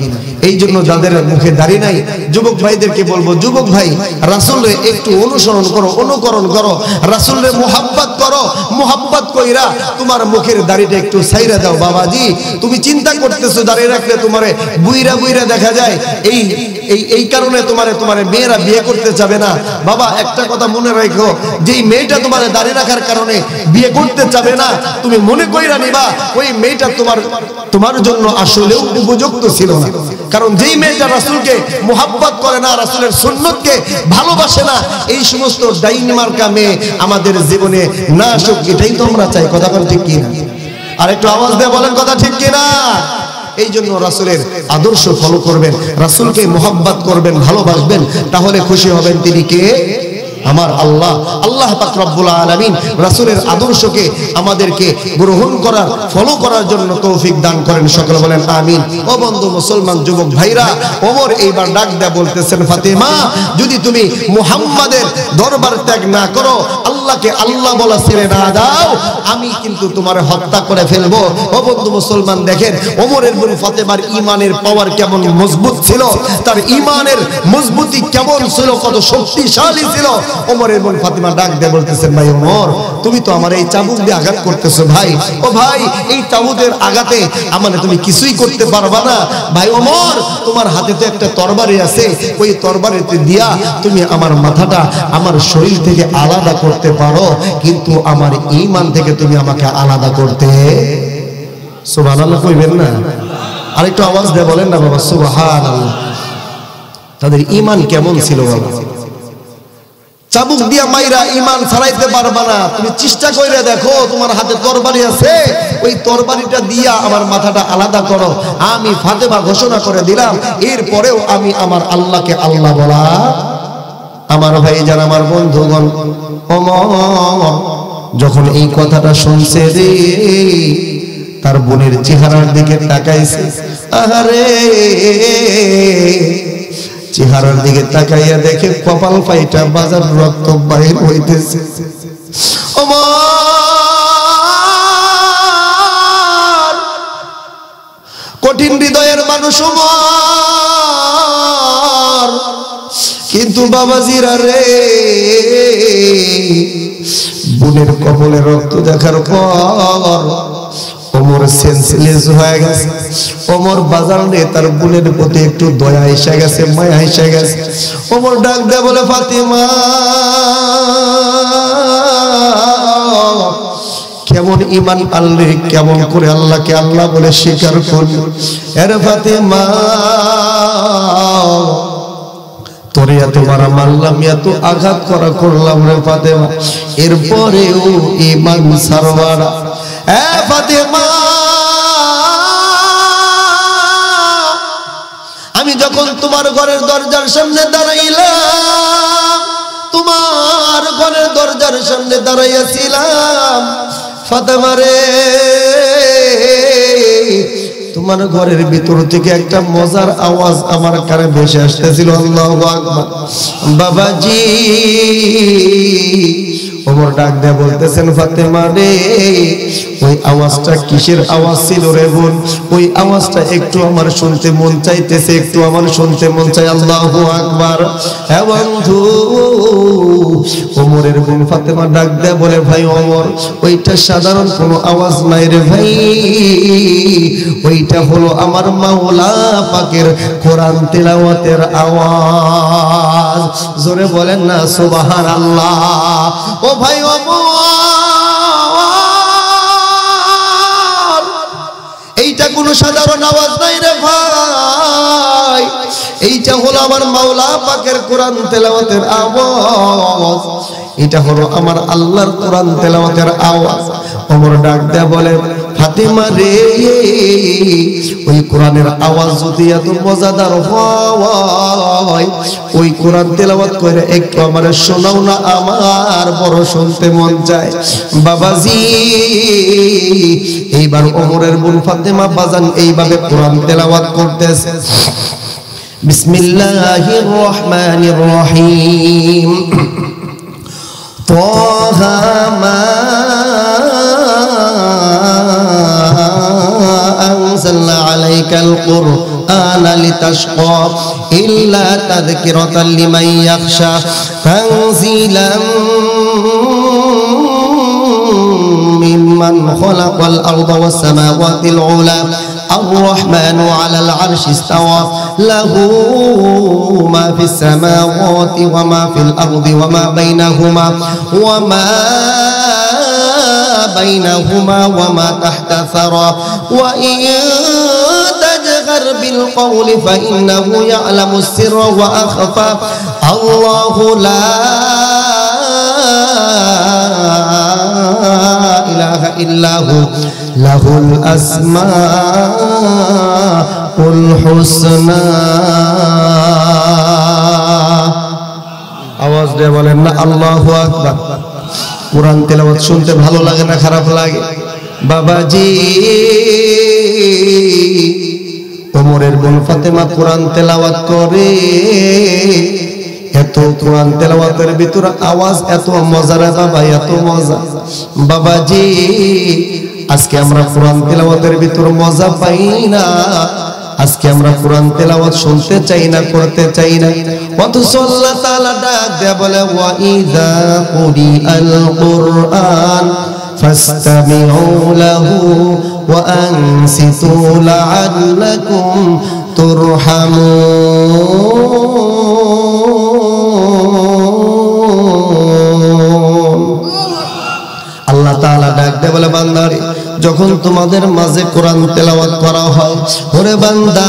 এই জন্য যাদের মুখে দাড়ি নাই যুবক ভাইদেরকে বলবো, যুবক ভাই রাসূলরে একটু অনুসরণ করো, অনুকরণ করো, রাসূলরে মুহাব্বত করো, মুহাব্বত কইরা তোমার মুখের দাড়িটা একটু ছাইরা দাও। বাবাজি তুমি চিন্তা করতেছো দাড়ি রাখলে তোমারে বুইরা বুইরা দেখা যায়, এই কারণে তোমারে মেয়েরা বিয়ে করতে যাবে না। বাবা একটা কথা মনে রাখো, যেই মেয়েটা তোমারে দাড়ি রাখার কারণে বিয়ে করতে যাবে না, তুমি মনে কইরা নিবা ওই মেয়েটা তোমার জন্য আসলেও উপযুক্ত ছিল না। কারণ যেই মেয়েটা রাসূলকে মুহাব্বত করে না, রাসূলের সুন্নতকে ভালোবাসে না, এই সমস্ত ডাইনি মার্কা মেয়ে আমাদের জীবনে না আসুক, এটাই তো আমরা চাই। কথা বলেন ঠিক কিনা? আর একটু আওয়াজ দিয়ে বলেন কথা ঠিক কিনা? এই জন্য রাসূলের আদর্শ ফলো করবেন, রাসূলকে মুহাব্বত করবেন, ভালোবাসবেন, তাহলে খুশি হবেন তিনি কে? আমার আল্লাহ। আল্লাহ পাক রব্বুল আলামিন রাসূলের আদর্শকে আমাদেরকে গ্রহণ করার, ফলো করার জন্য তৌফিক দান করেন। সকলে বলেন আমিন। ও বন্ধু মুসলমান যুবক ভাইরা, ওমর এইবার ডাক দেয়া বলতেছেন, ফাতেমা যদি তুমি মুহাম্মাদের দরবার ত্যাগ না করো, আল্লাহকে আল্লাহ বলা ছেড়ে না দাও, আমি কিন্তু তোমার হত্যা করে ফেলবো। ও বন্ধু মুসলমান দেখেন ওমরের বোন ফাতেমার ঈমানের পাওয়ার কেমন মজবুত ছিল, তার ঈমানের মজবুতি কেমন ছিল, কত শক্তিশালী ছিল। ওমরের বোন ফাতেমা ডাক দিয়ে বলতেছেন, ভাই ওমর তুমি তো আমার এই চাবুক দিয়ে আঘাত করতেছো ভাই। ও ভাই এই চাবুকের আঘাতে আমার তুমি কিছুই করতে পারবা না। ভাই ওমর তোমার হাতে তো একটা তরবারি আছে, ওই তরবারিতে দিয়া তুমি আমার মাথাটা আমার শরীর থেকে আলাদা করতে পারো, কিন্তু আমার ঈমান থেকে তুমি আমাকে আলাদা করতে। সুবহানাল্লাহ কইবেন না? আরেকটু আওয়াজ দিয়ে বলেন না বাবা সুবহানাল্লাহ। তাদের ঈমান কেমন ছিল বাবা? চাবুক দিয়া মাইরা ঈমান ছাড়াইতে পারবা না। তুমি চেষ্টা কইরা দেখো, তোমার হাতে তরবারি আছে, ওই তরবারিটা দিয়া আমার মাথাটা আলাদা করো। আমি ফাতেমা ঘোষণা করে দিলাম, এরপরেও আমি আমার আল্লাহকে আল্লাহ বলা। আমার ভাই যারা, আমার বন্ধুগণ, ওমর যখন এই কথাটা শুনছে রে, তার বোনের চেহারার দিকে তাকাইছে। আহারে চেহারার দিকে তাকাইয়া দেখে কপাল পাইটা বাজার রক্ত বাইর হইতেছে। ওমর কঠিন হৃদয়ের মানুষ ওমর, কিন্তু বাবাজিরা রে, বোনের কপালে রক্ত দেখার পর ওমর সেন্সলেস হয়ে গেছে। ওমর বাজার নিয়ে তার বোনের প্রতি একটু দয়া এসে গেছে, মায়া এসে গেছে। ওমর ডাক দেয় বলে, ফাতেমা কেমন ঈমান আনলে, কেমন করে আল্লাহকে আল্লাহ বলে স্বীকার করলি। এর ফাতেমা তোরে এতবার মারলাম, এত আঘাত করলাম রে ফাতেমা, এরপরেও ঈমান ছাড়বা না। ফাতেমা আমি যখন তোমার ঘরের দরজার সামনে দাঁড়াইলাম, তোমার ঘরের দরজার সামনে দাঁড়াইয়াছিলাম, ফাতেমা রে তোমার ঘরের ভিতর থেকে একটা মজার আওয়াজ আমার কানে ভেসে আসতেছিল। আল্লাহু আকবার। বাবাজি ওমর ডাক দেয়া বলতেছেন, ফাতেমা রে ওই আওয়াজটা কিসের আওয়াজ ছিল রে বোন? ওই আওয়াজটা একটু আমার শুনতে মন চাইতেছে, একটু আমার শুনতে মন চাই। আল্লাহু আকবার। হ্যাঁ বন্ধু, ওমরের বোন ফাতেমা ডাক দেয়া বলে, ভাই ওমর ওইটা সাধারণ কোনো আওয়াজ নাই রে ভাই, ওইটা হলো আমার মাওলা পাকের কোরআন তেলাওয়াতের আওয়াজ। জোরে বলেন না সুবহানাল্লাহ। ও ভাই ওমর এইটা কোনো সাধারণ আওয়াজ নাই রে ভাই, এইটা হলো আমার মাওলা পাকের কোরআন তেলাওয়াতের আওয়াজ, এটা হলো আমার আল্লাহর কোরআন তেলাওয়াতের আওয়াজ। ওমর ডাক দেয়া বলে, ফাতেমা রে ওই কোরআনের আওয়াজ যদি এত মজাদার হয়, ওই কোরআন তেলাওয়াত করে একটু আমারে শোনাও না, আমার বড় শুনতে মন চায়। বাবাজি এইবার ওমরের বোন ফাতেমা বাজান এইভাবে কোরআন তেলাওয়াত করতেছে। বিসমিল্লাহির রহমানির রহিম। তাহা মা আনজালনা আলাইকাল القرآن لتشقى إلا تذكرة لمن يخشى تنزيلا ممن خلق الأرض والسماوات العلى الرحمن على العرش استوى له ما في السماوات وما في الأرض وما بينهما وما تحت ثرى وإن تجهر بالقول فإنه يعلم السر وأخفى الله لا إله إلا هو له الأسماء الحسنى আওয়াজ দিয়ে বলেন না আল্লাহু আকবার। কুরআন তেলাওয়াত শুনতে ভালো লাগে না খারাপ লাগে? বাবাজি ওমরের বোন ফাতেমা কুরআন তেলাওয়াত করে, এত কুরআন তেলাওয়াতের ভিতরে আওয়াজ এত মজা রে বাবা, এত মজা। বাবাজি আজকে আমরা কুরআন তেলাওয়াতের ভিতরে মজা পাই না, আজকে আমরা কুরআন তেলাওয়াত শুনতে চাই না, করতে চাই না। অথচ আল্লাহ তাআলা ডাক দেয়া বলে ওয়া ইযা কুরিআল কুরআন ফাসতামিউ লাহু ওয়া আনসিতু লাআল্লাকুম তুরহামুন। আল্লাহ তাআলা ডাক দেয়া বলে বান্দারে যখন তোমাদের মাঝে কোরআন তেলাওয়াত করা হয়, ওরে বান্দা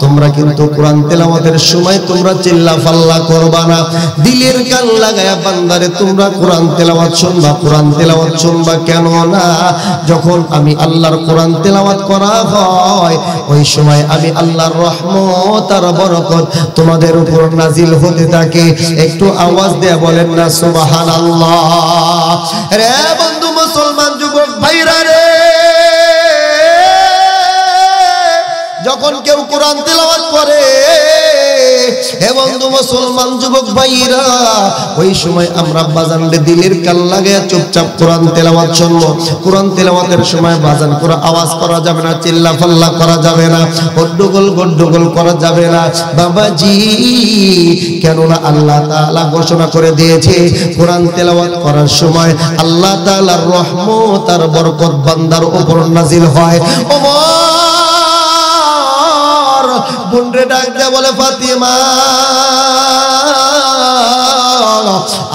তোমরা কিন্তু কোরআন তেলাওয়াতের সময় তোমরা চিল্লা ফাল্লা করবা না, দিলের কান লাগায়া বান্দারে তোমরা কোরআন তেলাওয়াত শুনবা। কোরআন তেলাওয়াত শুনবা কেন না, যখন আমি আল্লাহর কোরআন তেলাওয়াত করা হয় ওই সময় আমি আল্লাহর রহমত আর বরকত তোমাদের উপর নাজিল হতে থাকে। একটু আওয়াজ দেয়া বলেন না সুবহানাল্লাহ। রে বন্ধু মুসলমান যুবক ভাইরা রে, যখন কেউ কোরআন তেলাওয়াত করে, হে বন্ধু মুসলমান যুবক ভাইরা, ওই সময় আমরা বাজানরে দিলের কান লাগায়া চুপচাপ কোরআন তেলাওয়াত শুনবো। কোরআন তেলাওয়াতের সময় বাজান করে আওয়াজ করা যাবে না, চিল্লা ফাল্লা করা যাবে না, গন্ডগোল করা যাবে না বাবাজি। কেননা আল্লাহ তাআলা ঘোষণা করে দিয়েছে কোরআন তেলাওয়াত করার সময় আল্লাহ তাআলার রহমত আর বরকত বান্দার উপর নাজিল হয়। বুনরে ডাক দেয়া বলে ফাতিমা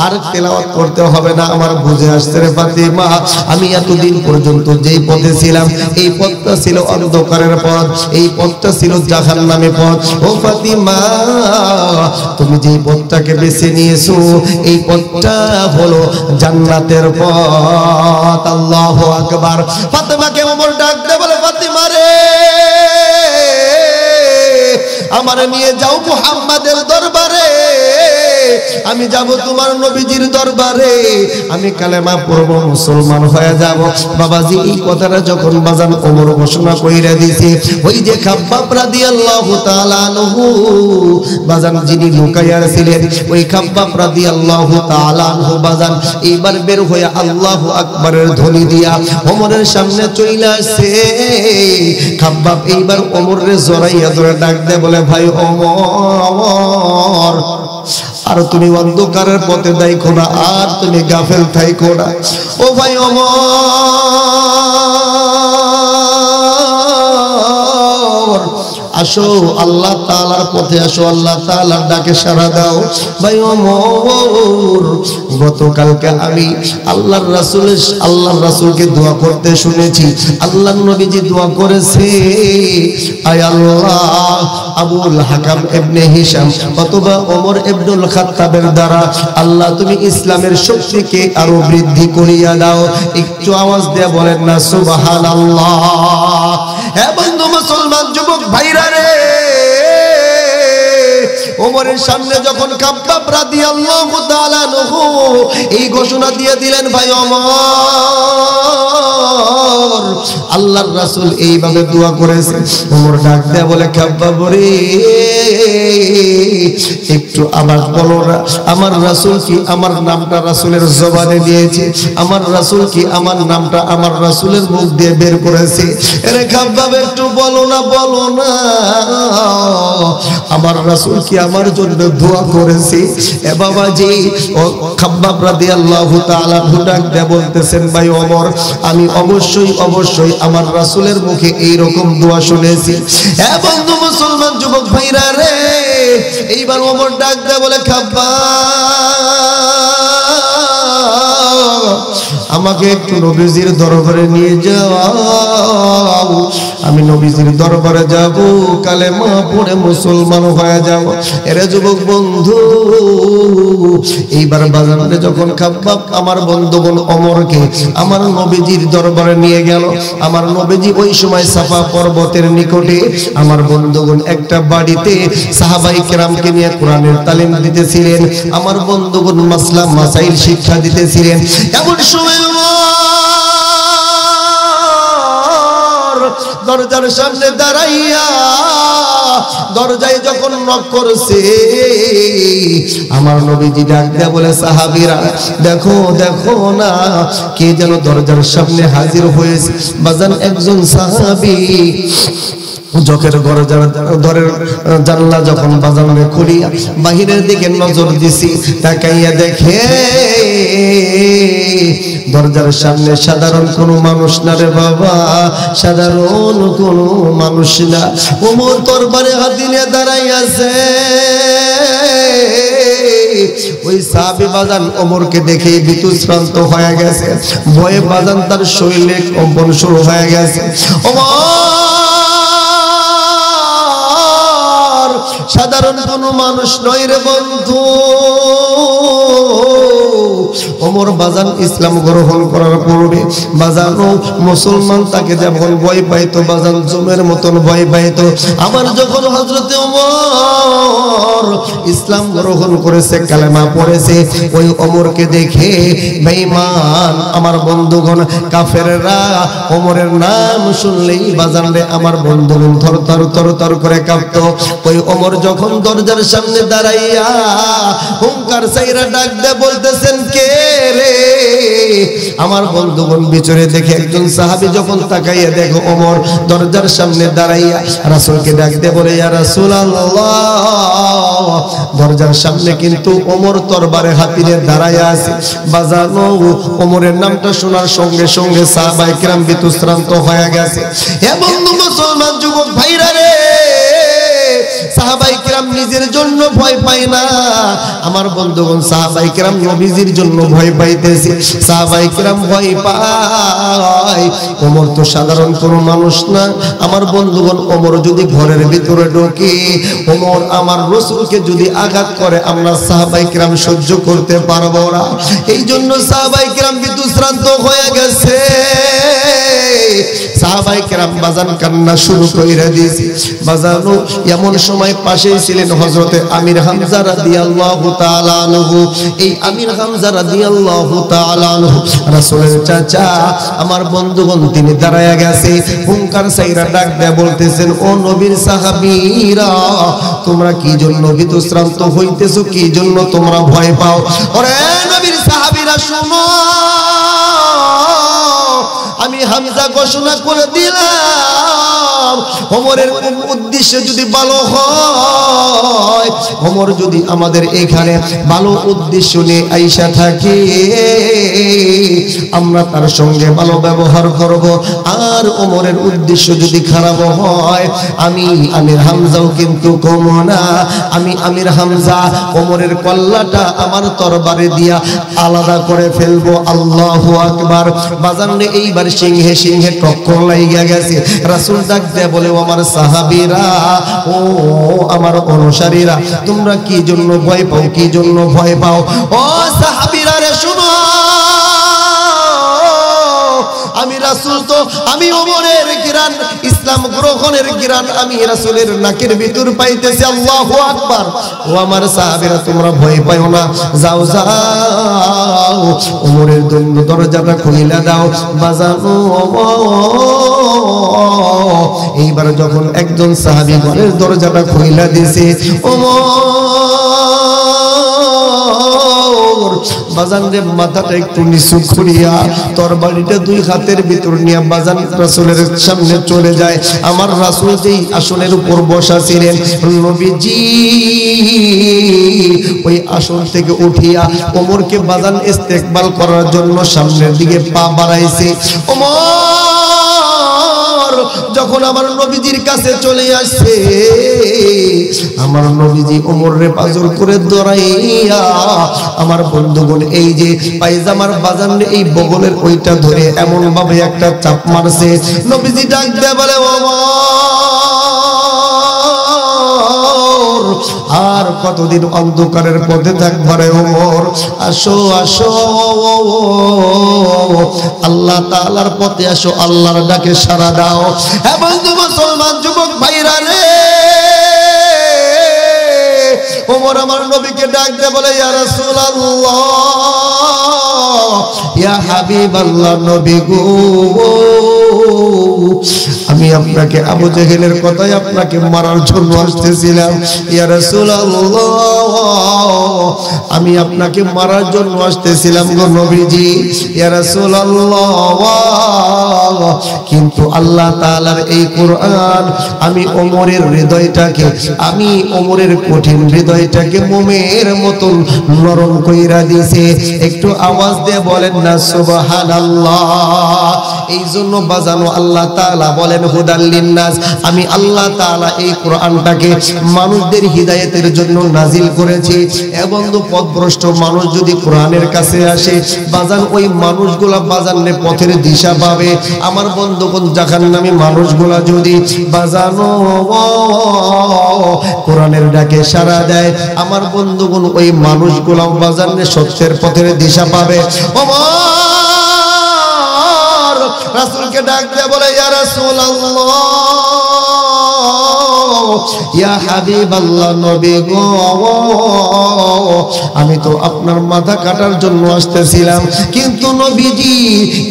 আর তেলাওয়াত করতে হবে না, আমার বুঝে আসছে রে ফাতিমা, আমি এতদিন পর্যন্ত যেই পথে ছিলাম এই পথটা ছিল অন্ধকারের পথ, এই পথটা ছিল জাহান্নামী পথ। ও ফাতিমা তুমি যেই পথটাকে বেছে নিয়েছো এই পথটা হলো জান্নাতের পথ। আল্লাহু আকবার। ফাতিমাকে ওমর ডাক দেয়া বলে ফাতিমা রে আমারে নিয়ে যাও মুহাম্মাদের দরবারে, আমি যাব তোমার নবীজির দরবারে, আমি কালেমা পড়ব, মুসলমান হয়ে যাব। বাবাজি এই কথাটা যখন বাজান ওমর ঘোষণা কইরা দিয়েছে, ওই যে খাব্বাব রাদিয়াল্লাহু তাআলা আনহু বাজান যিনি লুকাইয়া ছিলেন, ওই খাব্বাব রাদিয়াল্লাহু তাআলা আনহু বাজান এইবার বের হয়ে আল্লাহু আকবারের ধ্বনি দিয়া ওমরের সামনে চলে আসে। খাব্বাব এইবার ওমরের জড়াইয়া ধরে ডাক দেয় বলে ভাই ওমর, আর তুমি অন্ধকারের পথে যাইখো না, আর তুমি গাফেল থাইকো না। ও ভাই ওমর আসো, আল্লাহ তাআলার পথে আসো, আল্লাহ তাআলার ডাকে সাড়া দাও। ভাই ওমর গতকালকে আমি আল্লাহর রাসূলকে দোয়া করতে শুনেছি, আল্লাহর নবীজি দোয়া করেছে, আয় আল্লাহ আবুল হাকাম ইবনে হিশাম অথবা ওমর ইবনুল খাত্তাবের দ্বারা আল্লাহ তুমি ইসলামের শক্তিকে আরো বৃদ্ধি করিয়া দাও। একটু আওয়াজ দিয়ে বলেন না সুবহানাল্লাহ। হে বন্ধু মুসলমান যুবক ভাইরা রে, ওমরের সামনে যখন খাব্বাব রাদিয়াল্লাহু তাআলা আনহু এই ঘোষণা দিয়ে দিলেন, ভাই ওমর আল্লাহর রাসূল এইভাবে দোয়া করেছে। ওমর ডাক দেয়া বলে খাব্বাব রে একটু আবার বলো না, আমার রাসূল কি আমার নামটা রাসূলের জবানে দিয়েছে? আমার রাসূল কি আমার নামটা আমার রাসূলের মুখ দিয়ে বের করেছে? আরে খাব্বাব একটু বলো না, বলো না, আমার রাসূল কি আমার জন্য দোয়া করেছে? এ বাবাজি, ও খাব্বাব রাদিয়াল্লাহু তাআলা ডাক দিয়ে বলতেছেন ভাই ওমর, আমি অবশ্যই অবশ্যই আমার রাসূলের মুখে এই রকম দোয়া শুনেছি। এ বন্ধু মুসলমান যুবক ভাইরা রে, এইবার ওমর ডাক দিয়ে বলে খাব্বাব আমাকে একটু নবীজির দরবারে নিয়ে যাও, আমি নবীজির দরবারে যাব, কালেমা পড়ে মুসলমান হয়ে যাব। এরে যুবক বন্ধু, এইবার বাজারে যখন খাব্বাব আমার বন্ধুগণ ওমরকে আমার নবীজির দরবারে নিয়ে গেল, আমার নবীজি ওই সময় সাফা পর্বতের নিকটে আমার বন্ধুগণ একটা বাড়িতে সাহাবায়ে কেরামকে নিয়ে কোরআনের তালিম দিতেছিলেন, আমার বন্ধুগণ মাসলা মাসাইল শিক্ষা দিতেছিলেন। এমন সময় দরজার সামনে দাঁড়াইয়া দরজায় যখন নক করছে, আমার নবীজি ডাক দেয়া বলে সাহাবীরা দেখো দেখো না কে যেন দরজার সামনে হাজির হয়েছে। বাজান একজন সাহাবী চোখের দরের জানলা যখন বাজারে খুলিয়া বাহিরের দিকে নজর দিছি, তাকাইয়া দেখে দরজার সামনে সাধারণ কোনো মানুষ না রে বাবা, সাধারণ কোনো মানুষ না। ওমর তরবারে হাত নিয়ে দাঁড়াই আছে। ওই সাহাবী বাজান ওমরকে দেখে বিতুশ্রান্ত হয়ে গেছে, ভয়ে বাজান তার শরীরে কম্পন শুরু হয়ে গেছে। সাধারণ কোনো মানুষ নয় রে বন্ধু। ওমর বাজান ইসলাম গ্রহণ করার পূর্বে বাজানো মুসলমান তাকে যেমন ভয় পাইতো, বাজান জমের মতন ভয় পাইতো। আবার যখন হযরতে ওমর ইসলাম গ্রহণ করেছে, কালেমা পড়েছে, ওই ওমরকে দেখে বেঈমান আমার বন্ধুগণ কাফেররা ওমরের নাম শুনলেই বাজান রে আমার বন্ধুগণ থরথর থরথর করে কাঁপতো। ওই ওমর যখন দরজার সামনে দাঁড়াইয়া হুঙ্কার ছাইরা ডাক দিয়ে বলতেছেন কে রে? আমার বন্ধুগণ বিচরে দেখে একজন সাহাবী যখন তাকাইয়া দেখো ওমর দরজার সামনে দাঁড়াইয়া রাসূলকে ডাক দিয়ে বলে ইয়া রাসূলুল্লাহ, দরজার সামনে কিন্তু ওমর তরবারে হাতে নিয়ে দাঁড়াইয়া আছে। বাজানো ওমরের নামটা শোনার সঙ্গে সঙ্গে সাহাবায়ে কিরাম বিতুশ্রান্ত হয়ে গেছে। হে বন্ধু মুসলমান যুবক ভাইরা রে, সাহাবায়ে কিরাম নিজের জন্য ভয় পায় না, আমার বন্ধুগণ সাহাবায়ে কিরাম নবীজির জন্য ভয় পাইতেছে। সাহাবায়ে কিরাম ভয় পায়, ওমর তো সাধারণ কোনো মানুষ না। আমার বন্ধুগণ ওমর যদি ঘরের ভিতরে ঢোকে, ওমর আমার রাসূলকে যদি আঘাত করে, আমরা সাহাবায়ে কিরাম সহ্য করতে পারবো না। এই জন্য সাহাবায়ে কিরাম বিতুশ্রান্ত হয়ে গেছে। সাহাবায়ে কেরাম বাজান কান্না শুরু কইরা দিয়েছে। বাজানো এমন সময় পাশেই ছিলেন হযরতে আমির হামজা রাদিয়াল্লাহু তাআলা আনহু। এই আমির হামজা রাদিয়াল্লাহু তাআলা আনহু রাসূলের চাচা। আমার বন্ধুগণ তিনি দাঁড়ায়া গেছে, হুঙ্কার ছাইরা ডাক দেয়া বলতেছেন ও নবীর সাহাবীরা, তোমরা কি জন্য বিতশ্রান্ত হইতেছো? কি জন্য তোমরা ভয় পাও? ওরে নবীর সাহাবীরা শুনো, আমি হামজা ঘোষণা করে দিলাম ওমরের উদ্দেশ্য যদি ভালো হয়, ওমর যদি আমাদের এখানে ভালো উদ্দেশ্য নিয়ে আইসা থাকে, আমরা তার সঙ্গে ভালো ব্যবহার করব। আর ওমরের উদ্দেশ্য যদি খারাপ হয়, আমি আমির হামজাও কিন্তু কম না। আমি আমির হামজা ওমরের কল্লাটা আমার তরবারে দিয়া আলাদা করে ফেলবো। আল্লাহু আকবার। বাজানে এইবার সিংহে সিংহে টক্কর লাইগা গেছে। রাসূল ডাক দেয়া বলে ও আমার সাহাবীরা, ও আমার অনুসারীরা, তোমরা কি জন্য ভয় পাও? কি জন্য ভয় পাও? ও সাহাবীরা রে শুনো, আমি রাসূল তো আমি ওমরের গিরান, ইসলাম গ্রহণের গিরান আমি রাসূলের নাকের ভিতর পাইতেছি। আল্লাহু আকবার। ও আমার সাহাবীরা তোমরা ভয় পাও না, যাও যাও ওমরের দরজাটা খুলে দাও। বাজানো এইবার যখন একজন সাহাবী ঘরের দরজাটা খুইলা দিছে, বাজান রে মাথাটা একটু নিচু করিয়া তরবারিটা দুই হাতের ভিতর নিয়ে বাজান রাসূলের সামনে চলে যায়। আমার রাসূল যেই আসনের উপর বসা ছিলেন, নবীজি ওই আসন থেকে উঠিয়া ওমরকে বাজান ইস্তেকবাল করার জন্য সামনের দিকে পা বাড়াইছে। ওমর যখন আমার নবীজির কাছে চলে আসছে, আমার নবীজি ওমরের পাজর করে দৌড়াইয়া আমার বন্ধুগণ এই যে পায়জামার বাজান এই বগলের ওইটা ধরে এমন ভাবে একটা চাপ মারছে। নবীজি ডাক দেয়া বলে, আর কতদিন অন্ধকারের পথে থাকবারে ওমর, আসো আসো আল্লাহ তাআলার পথে আসো, আল্লাহর ডাকে সাড়া দাও। হ্যাঁ বন্ধু মুসলমান যুবক ভাইরা রে, ওমর আমার নবীকে ডাক দিয়ে বলে, ইয়া রাসূলুল্লাহ, ইয়া হাবিবাল্লাহ, নবী গো, আমি আপনাকে আবু জেহেলের কথায় আপনাকে মারার জন্য আসতেছিলাম। ইয়া রাসূলুল্লাহ, আমি আপনাকে মারার জন্য আসতেছিলাম গো নবীজি। ইয়া রাসূলুল্লাহ, কিন্তু আল্লাহ তাআলার এই কোরআন আমি ওমরের হৃদয়টাকে, আমি ওমরের কঠিন হৃদয়টাকে মোমের মতন নরম কইরা দিয়েছে। একটু আওয়াজ দিয়ে বলেন না সুবহানাল্লাহ। এই জন্য বাজানো আল্লাহ তাআলা বলেন হুদাল লিন্নাস, আমি আল্লাহ তাআলা এই কোরআনটাকে মানুষদের হিদায়াতের জন্য নাজিল করেছি। এবং পথভ্রষ্ট মানুষ যদি কোরআনের কাছে আসে বাজান, ওই মানুষগুলা বাজানে পথের দিশা পাবে। আমার বন্ধুগণ জাহান্নামী মানুষগুলা যদি বাজানো কোরআনের ডাকে সাড়া দেয়, আমার বন্ধুগণ ওই মানুষগুলা বাজানে সত্যের পথের দিশা পাবে। রাসূলকে ডাক দিয়ে বলে, ইয়া রাসূলুল্লাহ, ইয়া হাবিবাল্লাহ, নবী গো, আমি তো আপনার মাথা কাটার জন্য আসতেছিলাম, কিন্তু নবীজি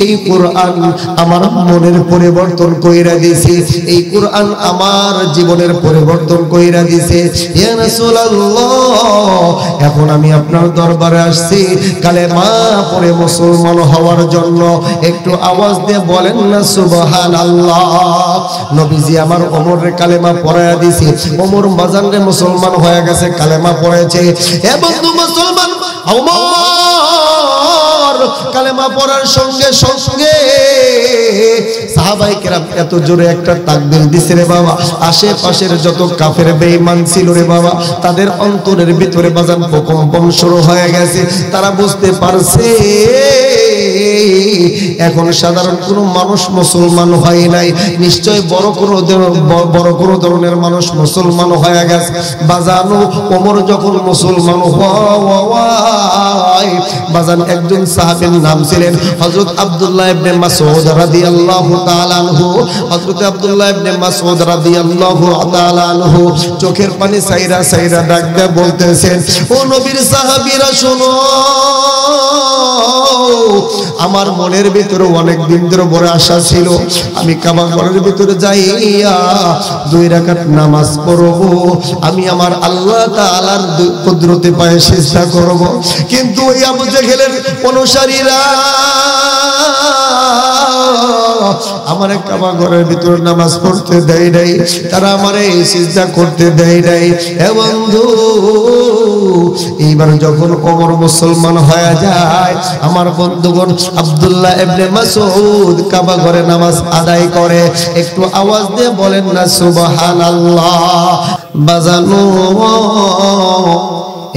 এই কোরআন আমার মনের পরিবর্তন কইরা দিয়েছে, এই কোরআন আমার জীবনের পরিবর্তন কইরা দিয়েছে। ইয়া রাসূলুল্লাহ, এখন আমি আপনার দরবারে আসছি কালেমা পড়ে মুসলমান হওয়ার জন্য। একটু আওয়াজ দিয়ে বলেন না সুবহানাল্লাহ। নবীজি আমার ওমরের কালেমা পড়ায়া দিয়েছে, ওমর বাজানরে মুসলমান হয়ে গেছে, কালেমা পড়েছে। এ বন্ধু মুসলমান, ওমর কালেমা পড়ার সঙ্গে সঙ্গে সাহাবায়ে কেরাম এত জোরে একটা তাকবীর দিছে রে বাবা, আশেপাশের যত কাফের বেঈমান ছিল রে বাবা, তাদের অন্তরের ভিতরে বাজান প্রকম্পন শুরু হয়ে গেছে। তারা বুঝতে পারছে এখন সাধারণ কোনো মানুষ মুসলমান হয় নাই, নিশ্চয় বড় কোনো ধরনের মানুষ মুসলমান হয়ে গেছে। বাজানো ওমর যখন মুসলমান হয়, বাজান একজন সাহাবীর নাম ছিলেন হযরত আব্দুল্লাহ ইবনে মাসউদ রাদিয়াল্লাহু তাআলা আনহু। হযরত আব্দুল্লাহ ইবনে মাসউদ রাদিয়াল্লাহু তাআলা আনহু চোখের পানি সাইরা সাইরা ডাক দিয়ে বলতেছেন, ও নবীর সাহাবীরা শোনো, আমার মনের ভিতরে অনেক দিন ধরে বড় আশা ছিল আমি কাবা ঘরের ভিতরে যাইয়া 2 রাকাত নামাজ পড়ব, আমি আমার আল্লাহ তাআলার কুদরতে পায়ে সিজদা করব। কিন্তু ওই আবু জেহেলের অনুসারীরা আমার কাবা ঘরের ভিতরে নামাজ পড়তে দেয় নাই, তারা আমারে সিজদা করতে দেয় নাই। এ বন্ধু, এইবার যখন ওমর মুসলমান হয়ে যায়, আমার বন্ধুগণ আব্দুল্লাহ ইবনে মাসউদ কাবা ঘরে নামাজ আদায় করে। একটু আওয়াজ দিয়ে বলেন না সুবহানাল্লাহ। বাজানো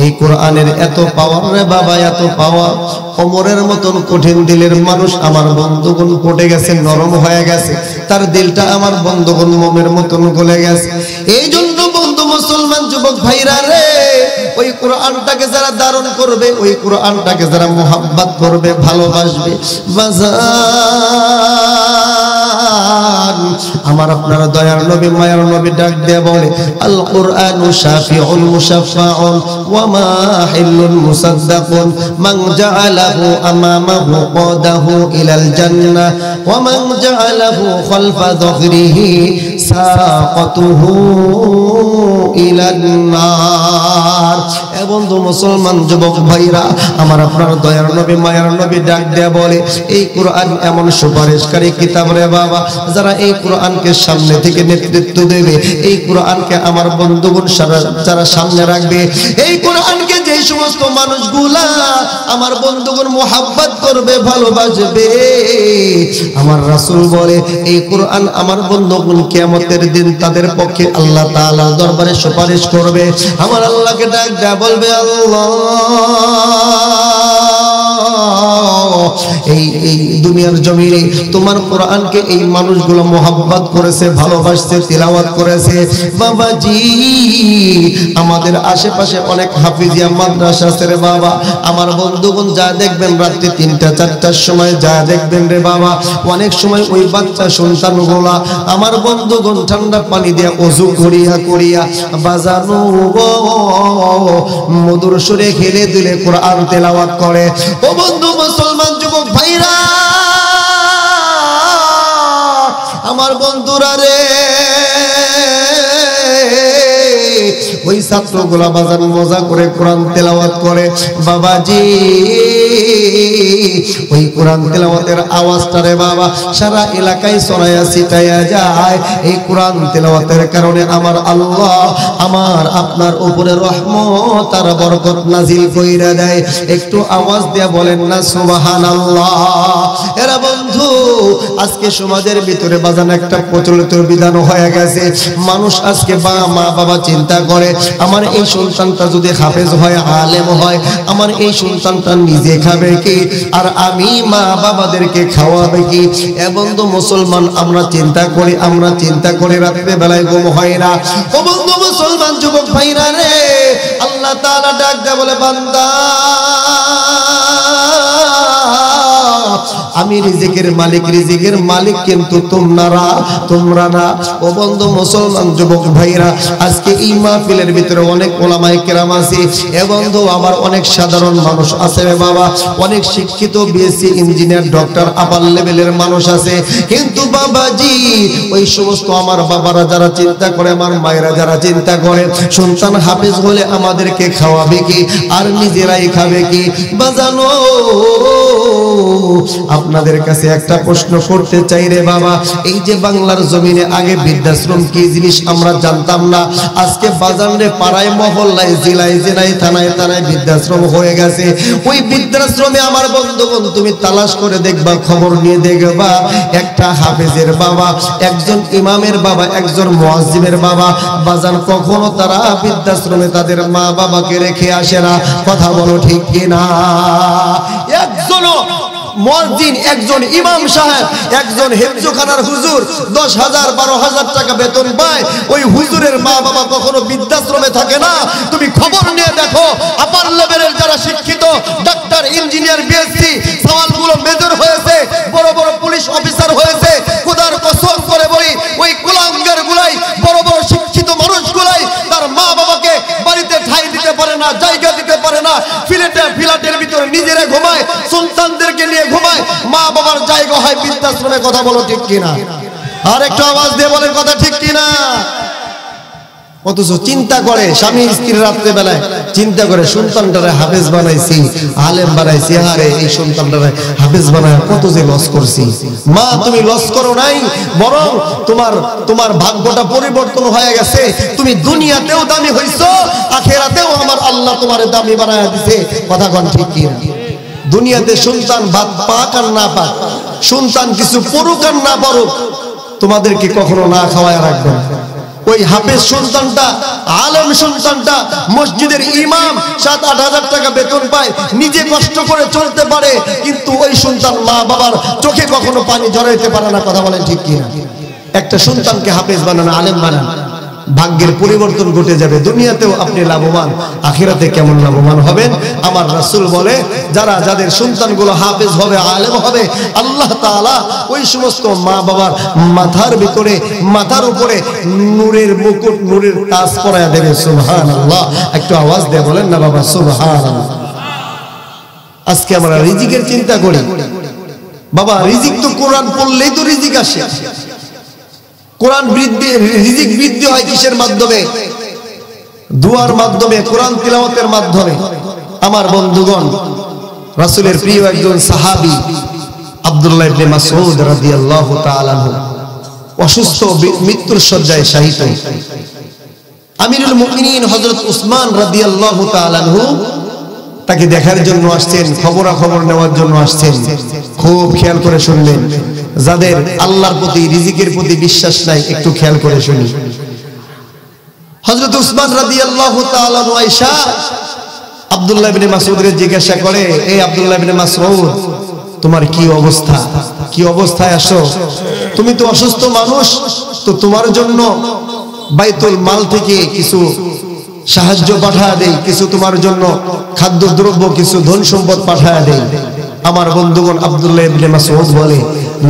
এই কোরআনের এত পাওয়ার রে বাবা, এত পাওয়ার। ওমরের মতন কঠিন দিলের মানুষ আমার বন্ধুগণ পড়ে গেছে, নরম হয়ে গেছে, তার দিলটা আমার বন্ধুগণ মোমের মতন গলে গেছে। এই জন্য বন্ধু মুসলমান যুবক ভাইরা রে, ওই কোরআনটাকে যারা ধারণ করবে, ওই কোরআনটাকে যারা মুহাব্বত করবে, ভালোবাসবে, বাজার আমার আপনার দয়ার নবী মায়ার নবী ডাক দিয়ে বলে আল কুরআনু শাফিউল মুশাফফাউন ওয়া মাহিল্লুন মুসাদ্দাকুন মান জাআলাহু আমামাহু কাদাহু ইলাল জান্নাহ ওয়া মান জাআলাহু খালফা যহরিহি সাকাতুহু ইলান নার। এ বন্ধু মুসলমান যুবক ভাইরা, আমার আপনার দয়ার নবী মায়ার নবী ডাক দিয়ে বলে এই কোরআন এমন সুপারিশকারী কিতাব রে বাবা, যারা এই কোরআনকে সামনে থেকে নেতৃত্ব দেবে, এই কোরআনকে আমার বন্ধুগণ যারা সামনে রাখবে, এই কোরআনকে যে সমস্ত মানুষগুলা আমার বন্ধুগণ মুহাব্বত করবে, ভালোবাসবে, আমার রাসূল বলে এই কোরআন আমার বন্ধুগণ কিয়ামতের দিন তাদের পক্ষে আল্লাহ তাআলার দরবারে সুপারিশ করবে। আমার আল্লাহকে ডাক দেয়া বলবে আল্লাহ এই দুনিয়ার জমিনে তোমার কোরআনকে এই মানুষগুলো মুহাব্বত করেছে, ভালোবাসছে, তিলাওয়াত করেছে। বাবাজি আমাদের আশেপাশে অনেক হাফিজিয়া মাদ্রাসা আছে রে বাবা, আমার বন্ধুগণ যা দেখবেন রাত্রি 3টা 4টার সময় যা দেখবেন রে বাবা, অনেক সময় ওই বাচ্চা সন্তানগুলা আমার বন্ধুগণ ঠান্ডা পানি দিয়ে ওযু করিয়া করিয়া বাজানো মধুর সুরে খেলে দিলে কোরআন তেলাওয়াত করে। ও বন্ধু মুসলমান যুবক ভাইরা, আমার বন্ধুরা রে, ওই ছাত্রগুলা বাজান মজা করে কোরআন তেলাওয়াত করে। বাবাজি ওই কোরআন তেলাওয়াতের আওয়াজটা রে বাবা সারা এলাকায় ছড়ায়া ছিটাইয়া যায়। এই কোরআন তেলাওয়াতের কারণে আমার আল্লাহ আমার আপনার উপরে রহমত আর বরকত নাজিল কইরা দেয়। একটু আওয়াজ দিয়া বলেন না সুবহানাল্লাহ। এরা বন্ধু আজকে সমাজের ভিতরে বাজান একটা প্রচলিত বিধান হয়ে গেছে, মানুষ আজকে মা বাবা চিন্তা করে আমার এই সন্তানটা যদি হাফেজ হয়, আলেম হয়, আমার এই সন্তানটা নিজে খাবে কি আর আমি মা বাবাদেরকে খাওয়াবে কি। এ বন্ধু মুসলমান আমরা চিন্তা করি রাত্রে বেলায় ঘুম হয় না। ও বন্ধু মুসলমান যুবক ভাইরা রে, আল্লাহ তাআলা ডাক দেয়া বলে বান্দা আমি রিজিকের মালিক কিন্তু তোমরা না। ও বন্ধু মুসলমান যুবক ভাইরা, আজকে এই মাহফিলের ভিতরে অনেক ওলামায়ে কেরাম আছে। এ বন্ধু আমার অনেক সাধারণ মানুষ আছে রে বাবা, অনেক শিক্ষিত বিএসসি ইঞ্জিনিয়ার ডক্টর আপার লেভেলের মানুষ আছে, কিন্তু বাবাজি ওই সমস্ত আমার বাবারা যারা চিন্তা করে, আমার মায়েরা যারা চিন্তা করে সন্তান হাফেজ হলে আমাদেরকে খাওয়াবে কি আর নিজেরাই খাবে কি। বাজানো আপনাদের কাছে একটা প্রশ্ন করতে চাই রে বাবা, এই যে বাংলার জমিনে আগে বৃদ্ধাশ্রম কি জিনিস আমরা জানতাম না, আজকে বাজারে পাড়ায় মহল্লায় জেলায় জেলায় থানায় থানায় বৃদ্ধাশ্রম হয়ে গেছে। ওই বৃদ্ধাশ্রমে আমার বন্ধুগণ তুমি তালাশ করে দেখবা, খবর নিয়ে দেখবা, একটা হাফেজের বাবা, একজন ইমামের বাবা, একজন মুয়াজ্জিমের বাবা বাজান কখনো তারা বৃদ্ধাশ্রমে তাদের মা বাবাকে রেখে আসে না। কথা বলো ঠিক কিনা? একজনও মুয়াজ্জিন, একজন ইমাম সাহেব, একজন হিফজখানার হুজুর 10,000 12,000 টাকা বেতন পায়, ওই হুজুরের মা বাবা কখনো বৃদ্ধাশ্রমে থাকে না। তুমি খবর নিয়ে দেখো, আপার লেভেলের যারা শিক্ষিত ডাক্তার, ইঞ্জিনিয়ার, বিএসসি, সওয়ালগুলো মেজর হয়েছে, বড় বড় পুলিশ অফিসার হয়েছে, খোদার কসম করে বলি ওই কুলাঙ্গার গুলাই, বড় বড় শিক্ষিত মানুষগুলাই তার মা বাবাকে বাড়িতে ঠাঁই দিতে পারে না, জায়গা দিতে পারে না, ফ্ল্যাটের ভিতরে নিজেরা ঘুমায়, সন্তানদেরকে নিয়ে ঘুমায়, মা বাবার জায়গা হয় বৃদ্ধাশ্রমে। কথা বলো ঠিক কিনা? আর একটু আওয়াজ দিয়ে বলেন কথা ঠিক কিনা? অথচ চিন্তা করে স্বামী স্ত্রী রাত্রে বেলায় চিন্তা করে সন্তানটারে হাফেজ বানাইছি, আলেম বানাইছি, আরে এই সন্তানটারে হাফেজ বানায় কত যে লস করছি। মা তুমি লস করো নাই, বরং তোমার ভাগ্যটা পরিবর্তন হয়ে গেছে। তুমি দুনিয়াতেও দামি হইছো, আখিরাতেও আমার আল্লাহ তোমারে দামি বানায় দিছে। কথা কোন ঠিক কি? দুনিয়াতে সন্তান ভাত পাক আর না পাক, সন্তান কিছু পড়ুক আর না পড়ুক, তোমাদেরকে কখনো না খাওয়ায় রাখবেন। ওই হাফেজ সন্তানটা, আলেম সন্তানটা, মসজিদের ইমাম 7-8 হাজার টাকা বেতন পায়, নিজে কষ্ট করে চলতে পারে, কিন্তু ওই সন্তান মা বাবার চোখে কখনো পানি ঝরাইতে পারে না। কথা বলেন ঠিক কিনা? একটা সন্তানকে হাফেজ বানানো, আলেম বানানো ভাগ্যের পরিবর্তন ঘটে যাবে। দুনিয়াতেও আপনি লাভবান, আখিরাতে কেমন লাভবান হবেন। আমার রাসূল বলে যারা যাদের সন্তানগুলো হাফেজ হবে, আলেম হবে, আল্লাহ তাআলা ওই সমস্ত মা বাবার মাথার ভিতরে, মাথার উপরে নূরের মুকুট, নূরের তাজ পরায়া দেবে। সুবহানাল্লাহ। একটু আওয়াজ দিয়ে বলেন না বাবা সুবহানাল্লাহ। আজকে আমরা রিজিকের চিন্তা করি। বাবা রিজিক তো কোরআন পড়লেই তো রিজিক আসে। কোরআন বৃদ্ধি, রিজিক বৃদ্ধি হয় কিসের মাধ্যমে? দুয়ার মাধ্যমে, কোরআন তিলাওয়াতের মাধ্যমে। আমার বন্ধুগণ, রাসূলের প্রিয় একজন সাহাবী আব্দুল্লাহ ইবনে মাসউদ রাদিয়াল্লাহু তাআলা আনহু অসুস্থ, মৃত্যুর শয্যায় শায়িত। আমিরুল মুমিনিন হযরত উসমান রাদিয়াল্লাহু তাআলা আনহু তাকে দেখার জন্য আসছেন, খবরাখবর নেওয়ার জন্য আসছেন। খুব খেয়াল করে শুনবেন, যাদের আল্লাহর প্রতি, রিজিকের প্রতি বিশ্বাস নাই, একটু খেয়াল করে শুনি। হযরত উসমান রাদিয়াল্লাহু তাআলা আনহু আয়েশা আব্দুল্লাহ ইবনে মাসউদকে জিজ্ঞাসা করে, এই আব্দুল্লাহ ইবনে মাসউদ, তোমার কি অবস্থা? কি অবস্থায় আসো? তুমি তো অসুস্থ মানুষ, তো তোমার জন্য বাইতুল মাল থেকে কিছু সাহায্য পাঠায় দেই, কিছু তোমার জন্য খাদ্য দ্রব্য, কিছু ধন সম্পদ পাঠায় দেই। আমার বন্ধুগণ, আব্দুল্লাহ ইবনে মাসউদ বলে,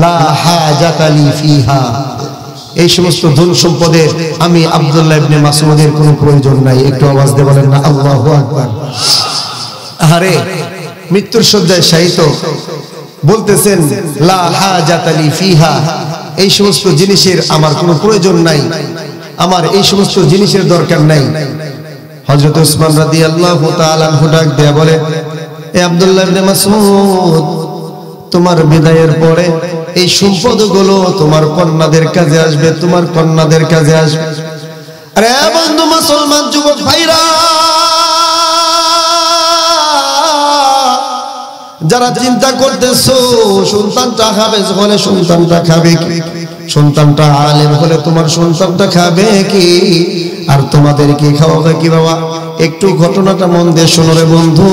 লা হাজাতা লি ফিহা, এই সমস্ত ধন সম্পদের আমি আব্দুল্লাহ ইবনে মাসউদের কোনো প্রয়োজন নাই। একটু আওয়াজ দিয়ে বলেন না আল্লাহু আকবার। আরে মৃত্যুর শয্যায় শায়িত, বলতেছেন লা হাজাতা লি ফিহা, এই সমস্ত জিনিসের আমার কোনো প্রয়োজন নাই, আমার এই সমস্ত জিনিসের দরকার নাই। হযরত উসমান রাদিয়াল্লাহু তাআলা আনহু ডাক দিয়ে বলে, এ আব্দুল্লাহ ইবনে মাসউদ, তোমার বিদায়ের পরে এই সম্পদগুলো তোমার কন্যাদের কাজে আসবে, তোমার কন্যাদের কাজে আসবে। আরে বন্ধু মুসলমান যুবক ভাইরা, যারা চিন্তা করতেছো সন্তানটা হাফেজ হলে সন্তানটা খাবে কি, সন্তানটা আলেম হলে তোমার সন্তানটা খাবে কি, আর তোমাদেরকে খাওয়াবে কি? বাবা একটু ঘটনাটা মন দিয়ে শোনো রে বন্ধু।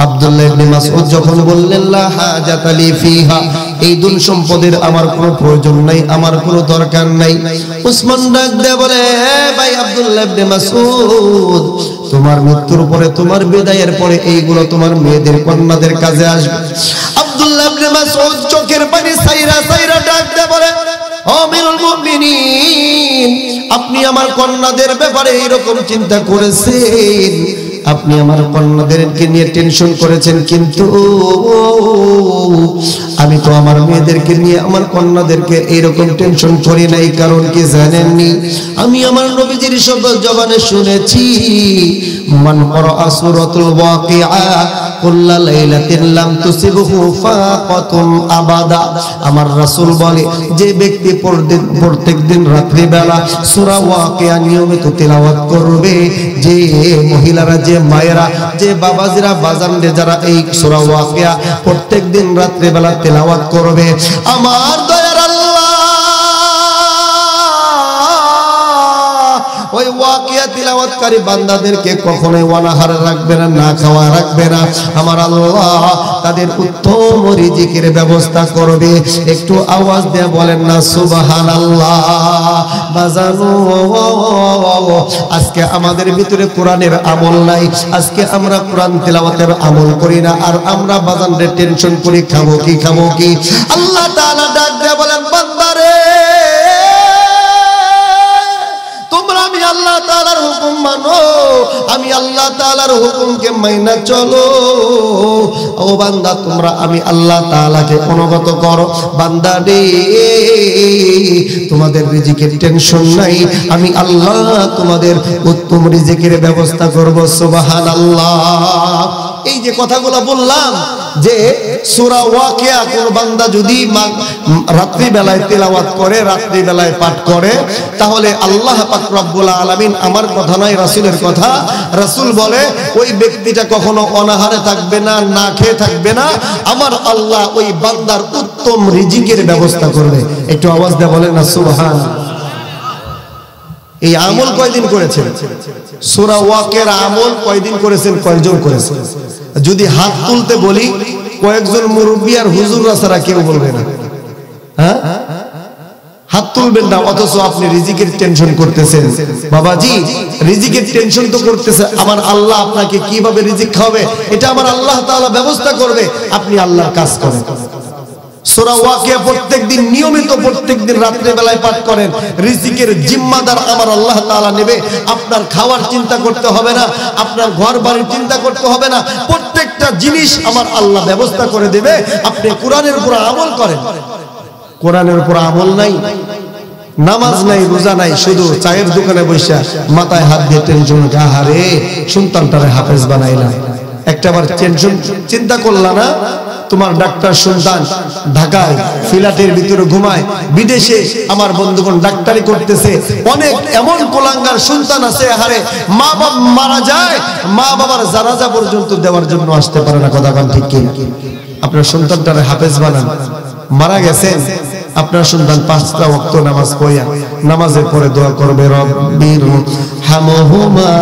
আব্দুল্লাহ ইবনে মাসউদ যখন বললেন লা হাজাতা লি ফিহা, এই ধন সম্পদের আমার কোনো প্রয়োজন নাই, আমার কোনো দরকার নাই, উসমান ডাক দিয়ে বলে, ভাই আব্দুল্লাহ ইবনে মাসউদ, তোমার মৃত্যুর পরে, তোমার বিদায়ের পরে এইগুলো তোমার মেয়েদের, কন্যাদের কাজে আসবে। আব্দুল্লাহ ইবনে মাসউদ চোখের পানি সাইরা সাইরা ডাক দিয়ে বলে, আমিরুল মুমিনিন, আপনি আমার কন্যাদের ব্যাপারে এরকম চিন্তা করেছেন, আপনি আমার কন্যাদেরকে নিয়ে টেনশন করেছেন, কিন্তু আমি তো আমার মেয়েদেরকে নিয়ে, আমার কন্যাদেরকে এইরকম টেনশন করি নাই। কারণ কি জানেননি? আমি আমার নবীজির শব্দ জবানে শুনেছি, মান ক্বারা সূরাতুল ওয়াকিআ কুল্লা লাইলাতিন লাম তুসিবহু ফাকাতুন আবাদা। আমার রাসূল বলে, যে ব্যক্তি প্রত্যেকদিন রাত্রি বেলা সূরা ওয়াকিয়া নিয়মিত তেলাওয়াত করবে, যে মহিলারা, যে মায়েরা, যে বাবাজিরা, বাজানরে যারা এই সূরা ওয়াকিয়া প্রত্যেকদিন রাত্রি বেলা তেলাওয়াত করবে, আমার দয়ার আল্লাহ ওই ওয়াকিয়া তিলাওয়াতকারী বান্দাদেরকে কখনোই অনাহারে রাখবে না, না খাওয়া রাখবে না। আমার আল্লাহ তাদের উত্তম রিজিকের ব্যবস্থা করবে। একটু আওয়াজ দিয়ে বলেন না সুবহানাল্লাহ। বাজানো, আজকে আমাদের ভিতরে কোরআনের আমল নাই, আজকে আমরা কোরআন তিলাওয়াতের আমল করি না, আর আমরা বাজানদের টেনশন করি, খাবো কি, খাবো কি। আল্লাহ তাআলা ডাক দিয়ে বলেন, বান্দারে, তোমরা আমি আল্লাহ তাআলার হুকুম মানো, আমি আল্লাহ তাআলার হুকুমকে মাইনা চলো। ও বান্দা, তোমরা আমি আল্লাহ তাআলাকে অনুগত করো। বান্দা রে, তোমাদের রিজিকের টেনশন নাই, আমি আল্লাহ তোমাদের উত্তম রিজিকের ব্যবস্থা করব। সুবহানাল্লাহ। এই যে কথাগুলো বললাম, যে সূরা ওয়াকিয়া কোন বান্দা যদি রাত্রি বেলায় তেলাওয়াত করে, রাত্রি বেলায় পাঠ করে, তাহলে আল্লাহ পাক রব্বুল আলামিন, আমার কথা নয় রাসূলের কথা, রাসূল বলে ওই ব্যক্তিটা কখনো অনাহারে থাকবে না, না খেয়ে থাকবে না। আমার আল্লাহ ওই বান্দার উত্তম রিজিকের ব্যবস্থা করবে। একটু আওয়াজ দিয়ে বলেন না সুবহানাল্লাহ। এই আমল কয়দিন করেছেন? সূরা ওয়াকিয়ার আমল কয়দিন করেছেন, কয়জন করেছেন? যদি হাত তুলতে বলি, কয়েকজন মুরব্বি আর হুজুররা ছাড়া কেউ বলবে না। হ্যাঁ, হাত তুলে তুলবেন না, অথচ আপনি রিজিকের টেনশন করতেছেন। বাবাজি, রিজিকের টেনশন তো করতেছে, আমার আল্লাহ আপনাকে কিভাবে রিজিক খাওয়াবে এটা আমার আল্লাহ তাআলা ব্যবস্থা করবে, আপনি আল্লাহর কাজ করেন। সূরা ওয়াকিয়া প্রত্যেকদিন নিয়মিত প্রত্যেকদিন রাতের বেলায় পাঠ করেন। রিজিকের জিম্মাদার আমার আল্লাহ তাআলা নেবে। আপনার খাওয়ার চিন্তা করতে হবে না, আপনার ঘর বাড়ির চিন্তা করতে হবে না, প্রত্যেকটা জিনিস আমার আল্লাহ ব্যবস্থা করে দেবে। আপনি কোরআনের উপর আমল করেন। কোরআনের উপর আমল নাই, নামাজ নাই, রোজা নাই, শুধু চায়ের দোকানে বসে মাথায় হাত দিয়ে টেনশন, আহারে সন্তানটারে হাফেজ বানাইলাম। একটাবার টেনশন চিন্তা করলা না, তোমার ডাক্তার সন্তান ঢাকায় ফ্ল্যাটের ভিতরে ঘুমায়, বিদেশে আমার বন্ধুগণ ডাক্তারি করতেছে, অনেক এমন কোলাঙ্গার সন্তান আছে, আহারে মা বাবা মারা যায়, মা বাবার জানাজা পর্যন্ত দেওয়ার জন্য আসতে পারে না। কথা বলেন ঠিক কি? আপনার সন্তানটারে হাফেজ বানান। মারা গেছেন, আপনার সন্তান 5 ওয়াক্ত নামাজ পড়ে নামাজের পরে দোয়া করবে, রব্বির হামহুমা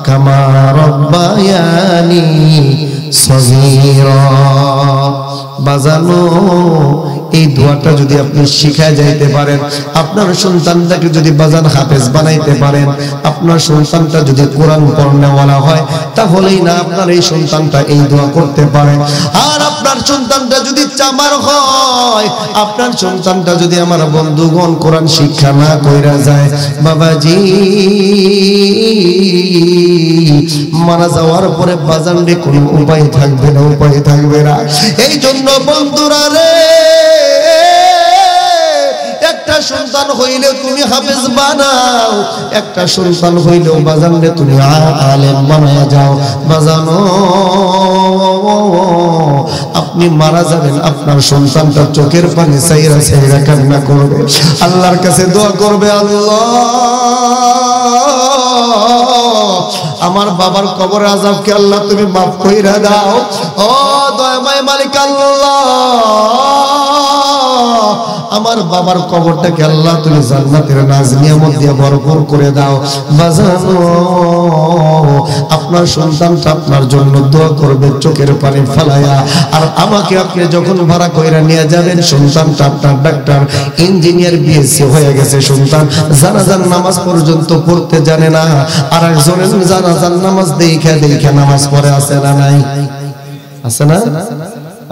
কামা রব্বায়ানি সগীরা। বাজানো এই দোয়াটা যদি আপনি শিখায় যাইতে পারেন, আপনার সন্তানটাকে যদি বাজান হাফেজ বানাইতে পারেন, আপনার সন্তানটা যদি কোরআন পড়নেওয়ালা হয়, তাহলেই না আপনার এই সন্তানটা এই দোয়া করতে পারে। আর আপনার সন্তানটা যদি চামার হয়, আপনার সন্তানটা যদি আমার বন্ধুগণ কোরআন শিক্ষা না কইরা যায়, বাবাজি মারা যাওয়ার পরে বাজানরে কোনো উপায় থাকবে না, উপায় থাকবে না। এই জন্য বন্ধুরা রে, একটা সন্তান হইলে তুমি হাফেজ বানাও, একটা সন্তান হইলেও বাজানরে তুমি আলেম বানায়া যাও। বাজানো আপনি মারা যাবেন, আপনার সন্তানটা চোখের পানি চাইরা চাইরা কান্না করবে, আল্লাহর কাছে দোয়া করবে, আল্লাহ আমার বাবার কবরে আযাবকে আল্লাহ তুমি মাফ কইরা দাও। ও দয়াময় মালিক আল্লাহ, আমার বাবার কবরটাকে আল্লাহ তুমি জান্নাতের নাজ নিয়ামত দিয়ে ভরপুর করে দাও। বাজানো আপনার সন্তানটা আপনার জন্য দোয়া করবে চোখের পানি ফেলায়া। আর আমাকে আপনি যখন ভাড়া কইরা নিয়ে যাবেন, সন্তানটা আপনার ডাক্তার ইঞ্জিনিয়ার বিএসসি হয়ে গেছে, সন্তান জানাজার নামাজ পর্যন্ত পড়তে জানে না, আর একজনের জানাজার নামাজ দেখে দেখে নামাজ পড়ে, আছে না নাই? আছে না?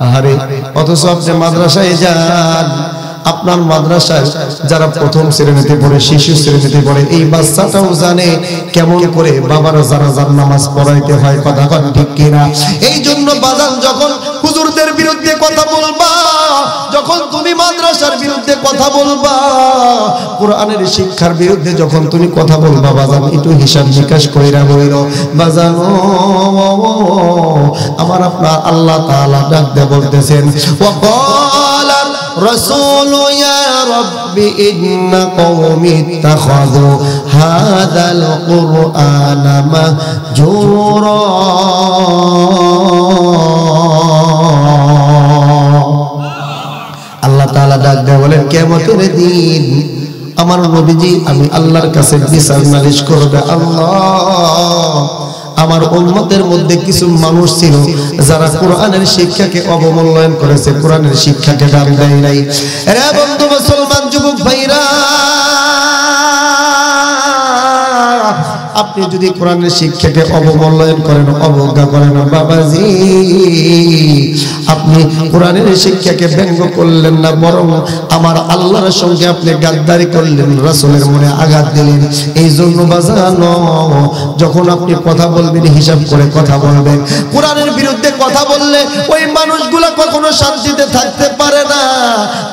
আহারে, অথচ আপনি মাদ্রাসায় যান, আপনার মাদ্রাসায় যারা প্রথম শ্রেণীতে পড়ে, শিশু শ্রেণীতে পড়ে, এই বাচ্চাটাও জানে কেমন করে বাবার জানাজার নামাজ পড়াইতে হয়। কথা কন ঠিক কিনা? এই জন্য বাজান যখন হুজুরদের বিরুদ্ধে কথা বলবা, যখন তুমি মাদ্রাসার বিরুদ্ধে কথা বলবা, কোরআনের শিক্ষার বিরুদ্ধে যখন তুমি কথা বলবা, বাজান একটু হিসাব নিকাশ কইরা বইল। বাজান আমার আপনার আল্লাহ তাআলা ডাক দিয়ে বলতেছেন, ওয়াকালা রাসূলু ইয়া রাব্বি ইন্না কওমি ইত্তাখাযু হাযাল কুরআনা মাহজুরা। আল্লাহ তাআলা ডাক দিয়ে বলেন, কিয়ামতের দিন আমার নবীজি আমি আল্লাহর কাছে বিচার নালিশ করবে, আল্লাহ আমার উম্মতের মধ্যে কিছু মানুষ ছিল যারা কোরআনের শিক্ষাকে অবমূল্যায়ন করেছে, কোরআনের শিক্ষাকে দাম দেয় নাই। এরা বন্ধু মুসলমান যুবক ভাইরা, আপনি যদি কোরআনের শিক্ষাকে অবমূল্যায়ন করেন, অবজ্ঞা করেন, বাবাজি আপনি কোরআনের শিক্ষাকে ব্যঙ্গ করলেন না, বরং আমার আল্লাহর সঙ্গে আপনি গাদ্দারি করলেন, রাসূলের মনে আঘাত দিলেন। এই জন্য বাজানো যখন আপনি কথা বলবেন হিসাব করে কথা বলবেন। কোরআনের বিরুদ্ধে কথা বললে ওই মানুষগুলো কখনো শান্তিতে থাকতে পারে না।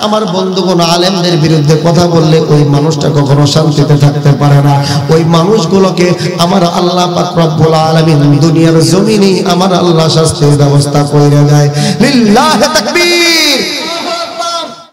আমার বন্ধুগণ, আলেমদের বিরুদ্ধে কথা বললে ওই মানুষটা কখনো শান্তিতে থাকতে পারে না। ওই মানুষগুলোকে আমার আল্লাহ পাক রব্বুল আলামিন দুনিয়ার জমিনে আমার আল্লাহ শাস্তির ব্যবস্থা করে দেয়। লিল্লাহি তাকবীর।